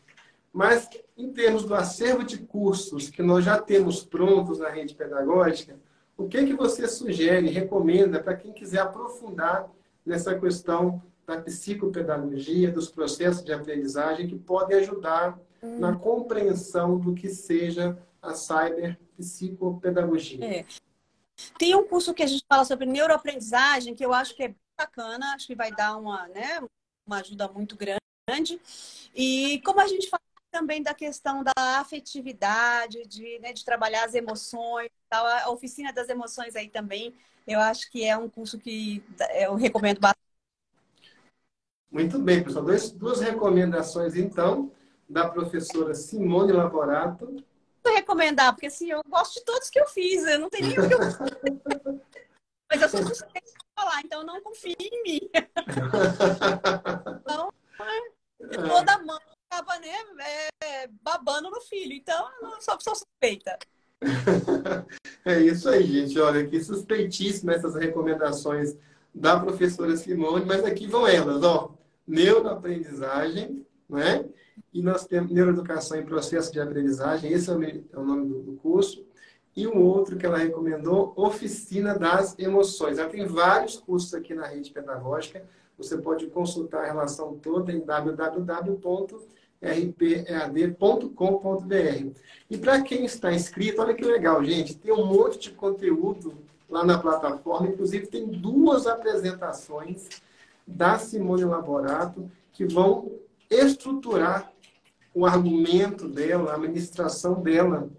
Mas, em termos do acervo de cursos que nós já temos prontos na rede pedagógica, o que você sugere, recomenda para quem quiser aprofundar nessa questão da psicopedagogia, dos processos de aprendizagem que podem ajudar na compreensão do que seja a cyberpsicopedagogia? É. Tem um curso que a gente fala sobre neuroaprendizagem, que eu acho que é bem bacana, acho que vai dar né, uma ajuda muito grande. E como a gente fala também da questão da afetividade, né, de trabalhar as emoções, tal, a oficina das emoções aí também, eu acho que é um curso que eu recomendo bastante. Muito bem, pessoal. Duas recomendações, então, da professora Simone Lavorato. Recomendar, porque assim, eu gosto de todos que eu fiz, eu não tenho nenhum que eu... Mas eu sou suspeita de falar, então não confie em mim. Então, toda mãe acaba, né, babando no filho. Então, eu não sou suspeita. É isso aí, gente. Olha, que suspeitíssima essas recomendações da professora Simone, mas aqui vão elas, ó. Neuroaprendizagem, né? E nós temos neuroeducação em processo de aprendizagem, esse é o nome do curso. E o outro que ela recomendou, Oficina das Emoções. Ela tem vários cursos aqui na rede pedagógica. Você pode consultar a relação toda em www.rpead.com.br. E para quem está inscrito, olha que legal, gente, tem um monte de conteúdo lá na plataforma. Inclusive, tem 2 apresentações da Simone Laborato que vão estruturar o argumento dela, a ministração dela,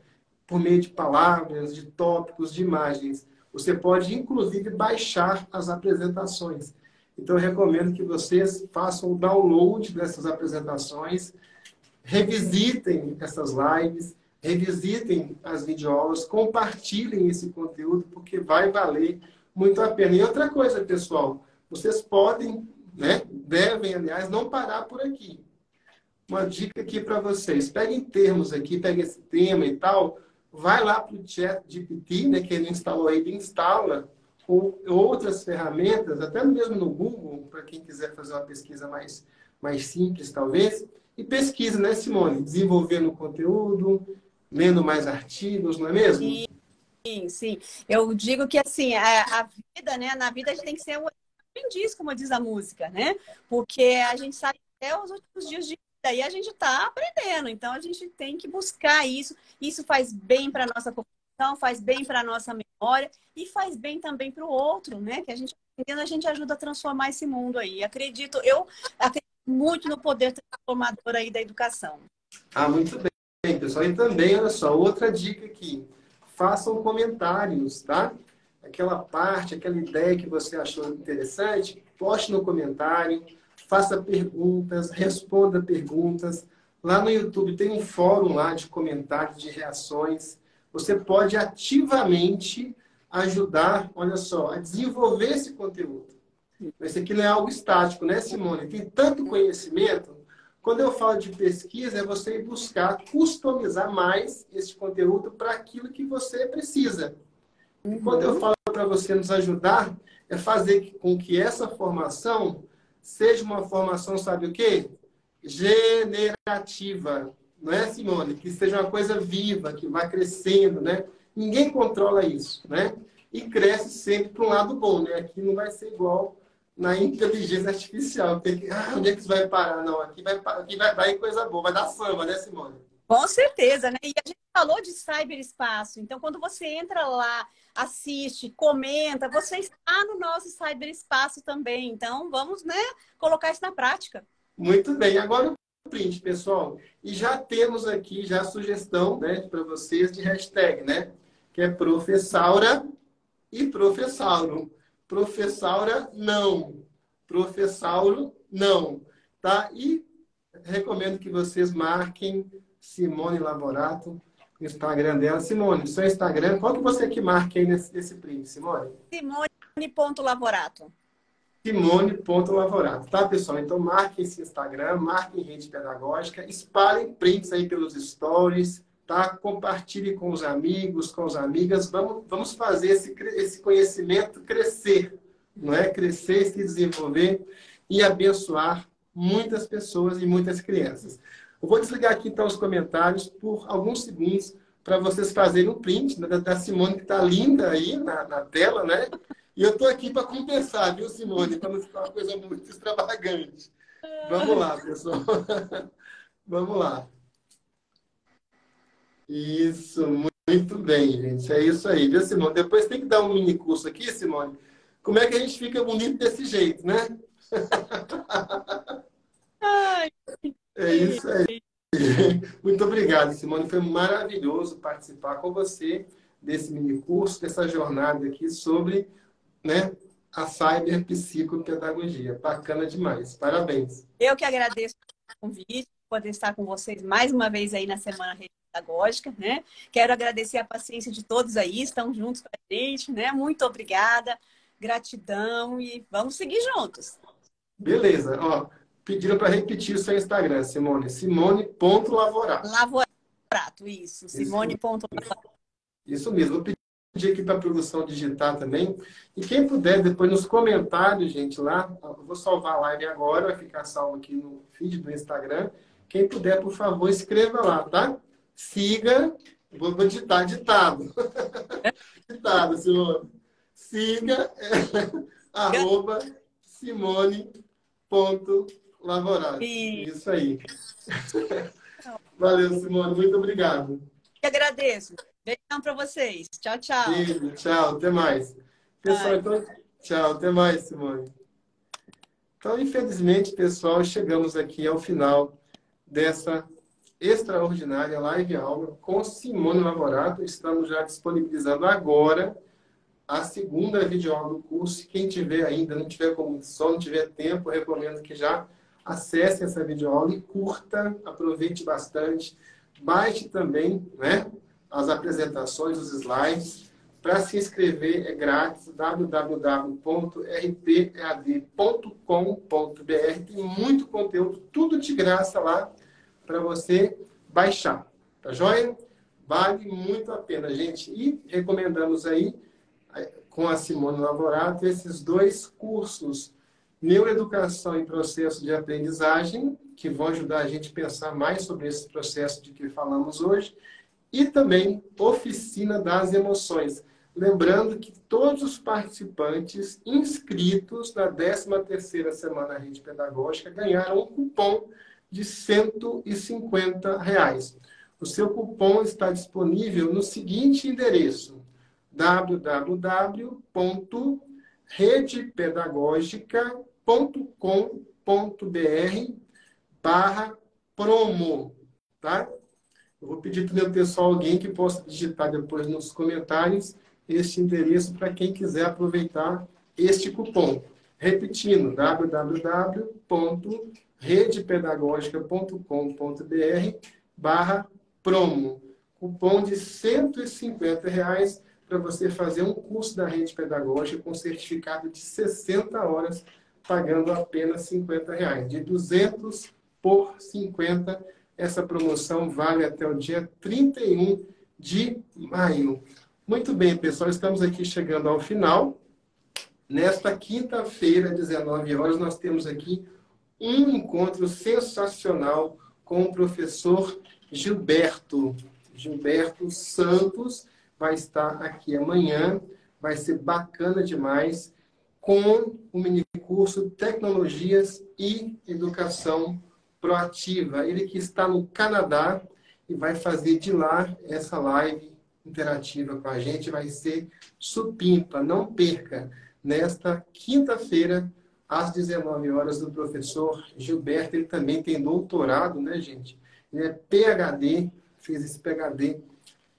por meio de palavras, de tópicos, de imagens. Você pode, inclusive, baixar as apresentações. Então, eu recomendo que vocês façam o download dessas apresentações, revisitem essas lives, revisitem as videoaulas, compartilhem esse conteúdo, porque vai valer muito a pena. E outra coisa, pessoal, vocês podem, né, devem, aliás, não parar por aqui. Uma dica aqui para vocês. Peguem termos aqui, peguem esse tema e tal, vai lá para o ChatGPT, né, que ele instalou aí, ele instala, ou outras ferramentas, até mesmo no Google, para quem quiser fazer uma pesquisa mais simples, talvez, e pesquisa, né, Simone? Desenvolvendo conteúdo, lendo mais artigos, não é mesmo? Sim, sim. Eu digo que assim, a vida, né? Na vida a gente tem que ser um aprendiz, como diz a música, né? Porque a gente sabe até os últimos dias de vida e a gente está aprendendo. Então a gente tem que buscar isso. Isso faz bem para a nossa população, faz bem para a nossa memória e faz bem também para o outro, né? Que a gente aprendendo, a gente ajuda a transformar esse mundo aí. Eu acredito muito no poder transformador aí da educação. Ah, muito bem, pessoal. E também, olha só, outra dica aqui. Façam comentários, tá? Aquela parte, aquela ideia que você achou interessante, poste no comentário, faça perguntas, responda perguntas. Lá no YouTube tem um fórum lá de comentários, de reações. Você pode ativamente ajudar, olha só, a desenvolver esse conteúdo. Isso aqui não é algo estático, né, Simone? Tem tanto conhecimento. Quando eu falo de pesquisa, é você ir buscar customizar mais esse conteúdo para aquilo que você precisa. E quando eu falo para você nos ajudar, é fazer com que essa formação seja uma formação, sabe o quê? Generativa. Não é, Simone? Que seja uma coisa viva, que vá crescendo, né? Ninguém controla isso, né? E cresce sempre para um lado bom, né? Aqui não vai ser igual na inteligência artificial. Tem que, onde é que isso vai parar? Não, aqui vai coisa boa, vai dar samba, né, Simone? Com certeza, né? E a gente falou de cyberespaço. Então, quando você entra lá, assiste, comenta, você está no nosso cyberespaço também. Então, vamos, né, colocar isso na prática. Muito bem. Agora o print, pessoal. E já temos aqui já a sugestão, né, para vocês de hashtag, né? Que é Professaura e Professauro. Professaura, não. Professauro, não. Tá? E recomendo que vocês marquem Simone Laborato no Instagram dela. Simone, seu Instagram, qual que você que marca aí nesse print, Simone? Simone.Lavorato. Simone.Lavorato, tá, pessoal? Então, marquem esse Instagram, marquem rede pedagógica, espalhem prints aí pelos stories, tá? Compartilhe com os amigos, com as amigas. Vamos fazer esse conhecimento crescer, não é? Crescer, se desenvolver e abençoar muitas pessoas e muitas crianças. Eu vou desligar aqui, então, os comentários por alguns segundos para vocês fazerem um print da Simone, que está linda aí na tela, né? E eu estou aqui para compensar, viu, Simone? Para não ficar uma coisa muito extravagante. Vamos lá, pessoal. Vamos lá. Isso, muito bem, gente. É isso aí, viu, Simone? Depois tem que dar um mini curso aqui, Simone. Como é que a gente fica bonito desse jeito, né? Ai, É isso aí. Muito obrigado, Simone. Foi maravilhoso participar com você desse mini curso, dessa jornada aqui sobre, né, a cyberpsicopedagogia. Bacana demais. Parabéns. eu que agradeço o convite, poder estar com vocês mais uma vez aí na Semana Rede Pedagógica, né? Quero agradecer a paciência de todos aí, estão juntos com a gente, né? Muito obrigada, gratidão e vamos seguir juntos. Beleza. Ó, pediram para repetir o seu Instagram, Simone. Simone.Lavorato. Lavorato, isso. Simone.Lavorato. Isso mesmo. Vou pedir aqui para a produção digitar também. E quem puder, depois nos comentários, gente, lá, eu vou salvar a live agora, vai ficar salvo aqui no feed do Instagram. Quem puder, por favor, escreva lá, tá? Siga Vou ditar, ditado. Ditado, Simone. Siga arroba Simone.Lavorato. E Isso aí. Valeu, Simone. Muito obrigado. eu agradeço. Beijão para vocês. Tchau, tchau. Beijo, tchau, até mais. Pessoal, Bye. então, tchau, até mais, Simone. Então, infelizmente, pessoal, chegamos aqui ao final dessa extraordinária live aula com Simone Lavorato. Estamos já disponibilizando agora a segunda videoaula do curso. Quem tiver ainda, não tiver condição, não tiver tempo, eu recomendo que já acesse essa videoaula e curta, aproveite bastante. Baixe também, né, as apresentações, os slides. Para se inscrever é grátis, www.rpead.com.br. Tem muito conteúdo, tudo de graça lá para você baixar. Tá joia? Vale muito a pena, gente. E recomendamos aí, com a Simone Lavorato, esses dois cursos, Neuroeducação e Processo de Aprendizagem, que vão ajudar a gente a pensar mais sobre esse processo de que falamos hoje, e também Oficina das Emoções. Lembrando que todos os participantes inscritos na 13ª Semana Rede Pedagógica ganharam um cupom de R$ 150. O seu cupom está disponível no seguinte endereço: www.redepedagogica.com.br/promo, tá? Eu vou pedir para o meu pessoal, alguém que possa digitar depois nos comentários este endereço para quem quiser aproveitar este cupom. Repetindo, www.redepedagogica.com.br/promo. Cupom de R$ 150 para você fazer um curso da Rede Pedagógica com certificado de 60 horas, pagando apenas R$ 50. De 200 por 50, essa promoção vale até o dia 31 de maio. Muito bem, pessoal, estamos aqui chegando ao final. Nesta quinta-feira, às 19 horas, nós temos aqui um encontro sensacional com o professor Gilberto. Gilberto Santos vai estar aqui amanhã. Vai ser bacana demais com o minicurso Tecnologias e Educação Proativa. Ele que está no Canadá e vai fazer de lá essa live interativa com a gente. Vai ser supimpa, não perca. Nesta quinta-feira, às 19 horas, do professor Gilberto. Ele também tem doutorado, né, gente? Ele é PhD, fez esse PhD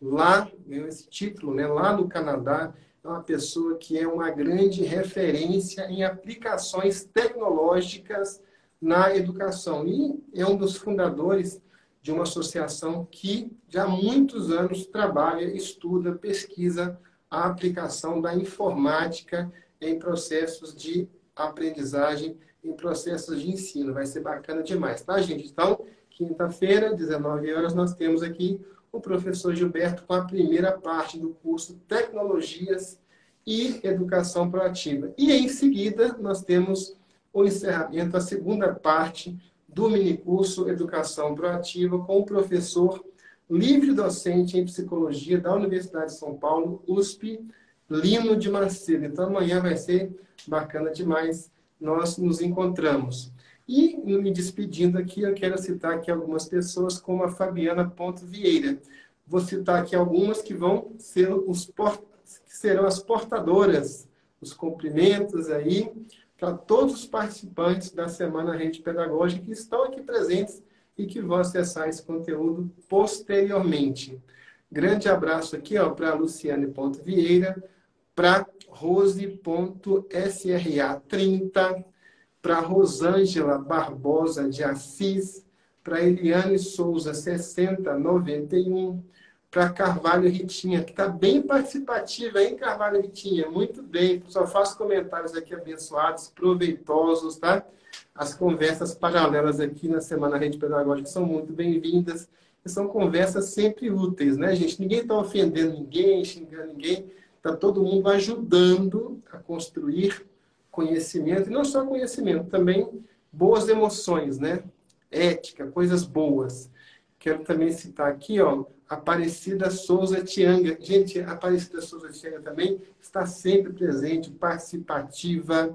lá, ganhou esse título, né, lá no Canadá. É uma pessoa que é uma grande referência em aplicações tecnológicas na educação. E é um dos fundadores de uma associação que já há muitos anos trabalha, estuda, pesquisa a aplicação da informática em processos de aprendizagem, em processos de ensino. Vai ser bacana demais, tá, gente? Então, quinta-feira, 19 horas, nós temos aqui o professor Gilberto com a primeira parte do curso Tecnologias e Educação Proativa. E em seguida, nós temos o encerramento, a segunda parte do minicurso Educação Proativa com o professor livre docente em Psicologia da Universidade de São Paulo, USP, Lino de Macedo. Então, amanhã vai ser bacana demais. Nós nos encontramos. E, me despedindo aqui, eu quero citar aqui algumas pessoas, como a Fabiana Ponto Vieira. Vou citar aqui algumas que vão ser que serão as portadoras, os cumprimentos aí, para todos os participantes da Semana Rede Pedagógica que estão aqui presentes e que vão acessar esse conteúdo posteriormente. Grande abraço aqui para a Luciane Ponto Vieira, para Rose.SRA30, para Rosângela Barbosa de Assis, para Eliane Souza 6091, para Carvalho Ritinha, que está bem participativa, hein, Carvalho Ritinha? Muito bem, só faço comentários aqui abençoados, proveitosos, tá? As conversas paralelas aqui na Semana Rede Pedagógica são muito bem-vindas, e são conversas sempre úteis, né, gente? Ninguém está ofendendo ninguém, xingando ninguém, está todo mundo ajudando a construir conhecimento, e não só conhecimento, também boas emoções, né? Ética, coisas boas. Quero também citar aqui, Aparecida Souza Tianga. Gente, a Aparecida Souza Tianga também está sempre presente, participativa,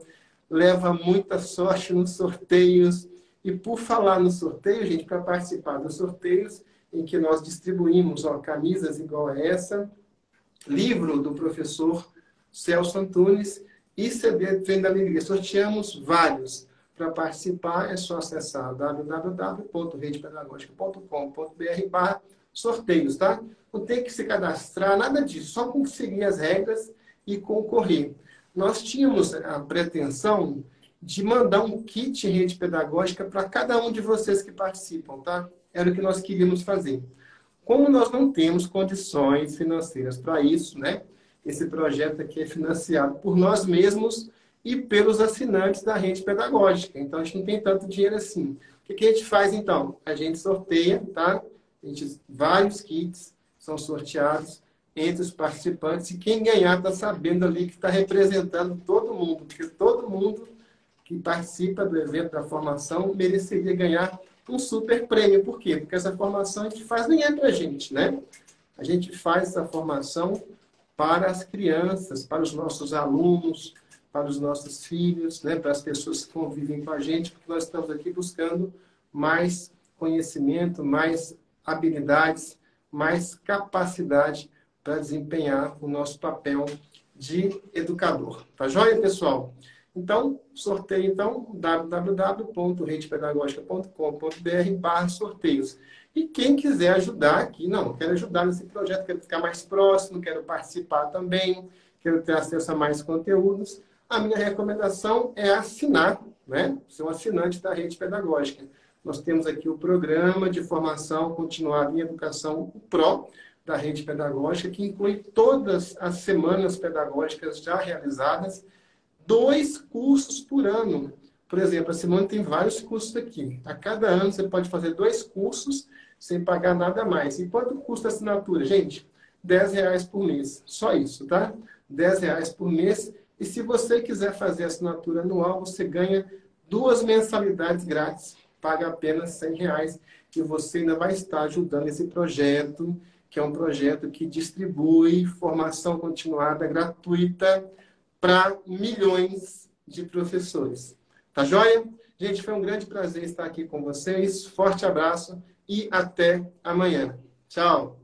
leva muita sorte nos sorteios. E por falar no sorteio, gente, para participar dos sorteios, em que nós distribuímos camisas igual a essa, livro do professor Celso Antunes e CD Trem da Alegria. Sorteamos vários. Para participar, é só acessar www.redepedagogica.com.br/sorteios, tá? Não tem que se cadastrar, nada disso, só seguir as regras e concorrer. Nós tínhamos a pretensão de mandar um kit rede pedagógica para cada um de vocês que participam, tá? Era o que nós queríamos fazer. Como nós não temos condições financeiras para isso, né? Esse projeto aqui é financiado por nós mesmos e pelos assinantes da rede pedagógica. Então, a gente não tem tanto dinheiro assim. O que a gente faz, então? A gente sorteia, tá? Vários kits são sorteados entre os participantes e quem ganhar está sabendo ali que está representando todo mundo, porque todo mundo que participa do evento da formação mereceria ganhar um super prêmio. Por quê? Porque essa formação a gente faz nem é para a gente, né? A gente faz essa formação para as crianças, para os nossos alunos, para os nossos filhos, né? Para as pessoas que convivem com a gente, porque nós estamos aqui buscando mais conhecimento, mais habilidades, mais capacidade para desempenhar o nosso papel de educador. Tá joia, pessoal? Então, sorteio, então, www.redepedagogica.com.br/sorteios. E quem quiser ajudar aqui, não, quero ajudar nesse projeto, quero ficar mais próximo, quero participar também, quero ter acesso a mais conteúdos, a minha recomendação é assinar, né? Ser um assinante da rede pedagógica. Nós temos aqui o programa de formação continuada em educação, o PRO, da rede pedagógica, que inclui todas as semanas pedagógicas já realizadas, 2 cursos por ano. Por exemplo, a Simone tem vários cursos aqui. A cada ano você pode fazer 2 cursos sem pagar nada mais. E quanto custa a assinatura? Gente, R$10 por mês. Só isso, tá? R$10 por mês. E se você quiser fazer a assinatura anual, você ganha 2 mensalidades grátis. Paga apenas R$100. E você ainda vai estar ajudando esse projeto, que é um projeto que distribui formação continuada gratuita para milhões de professores. Tá joia? Gente, foi um grande prazer estar aqui com vocês. Forte abraço e até amanhã. Tchau!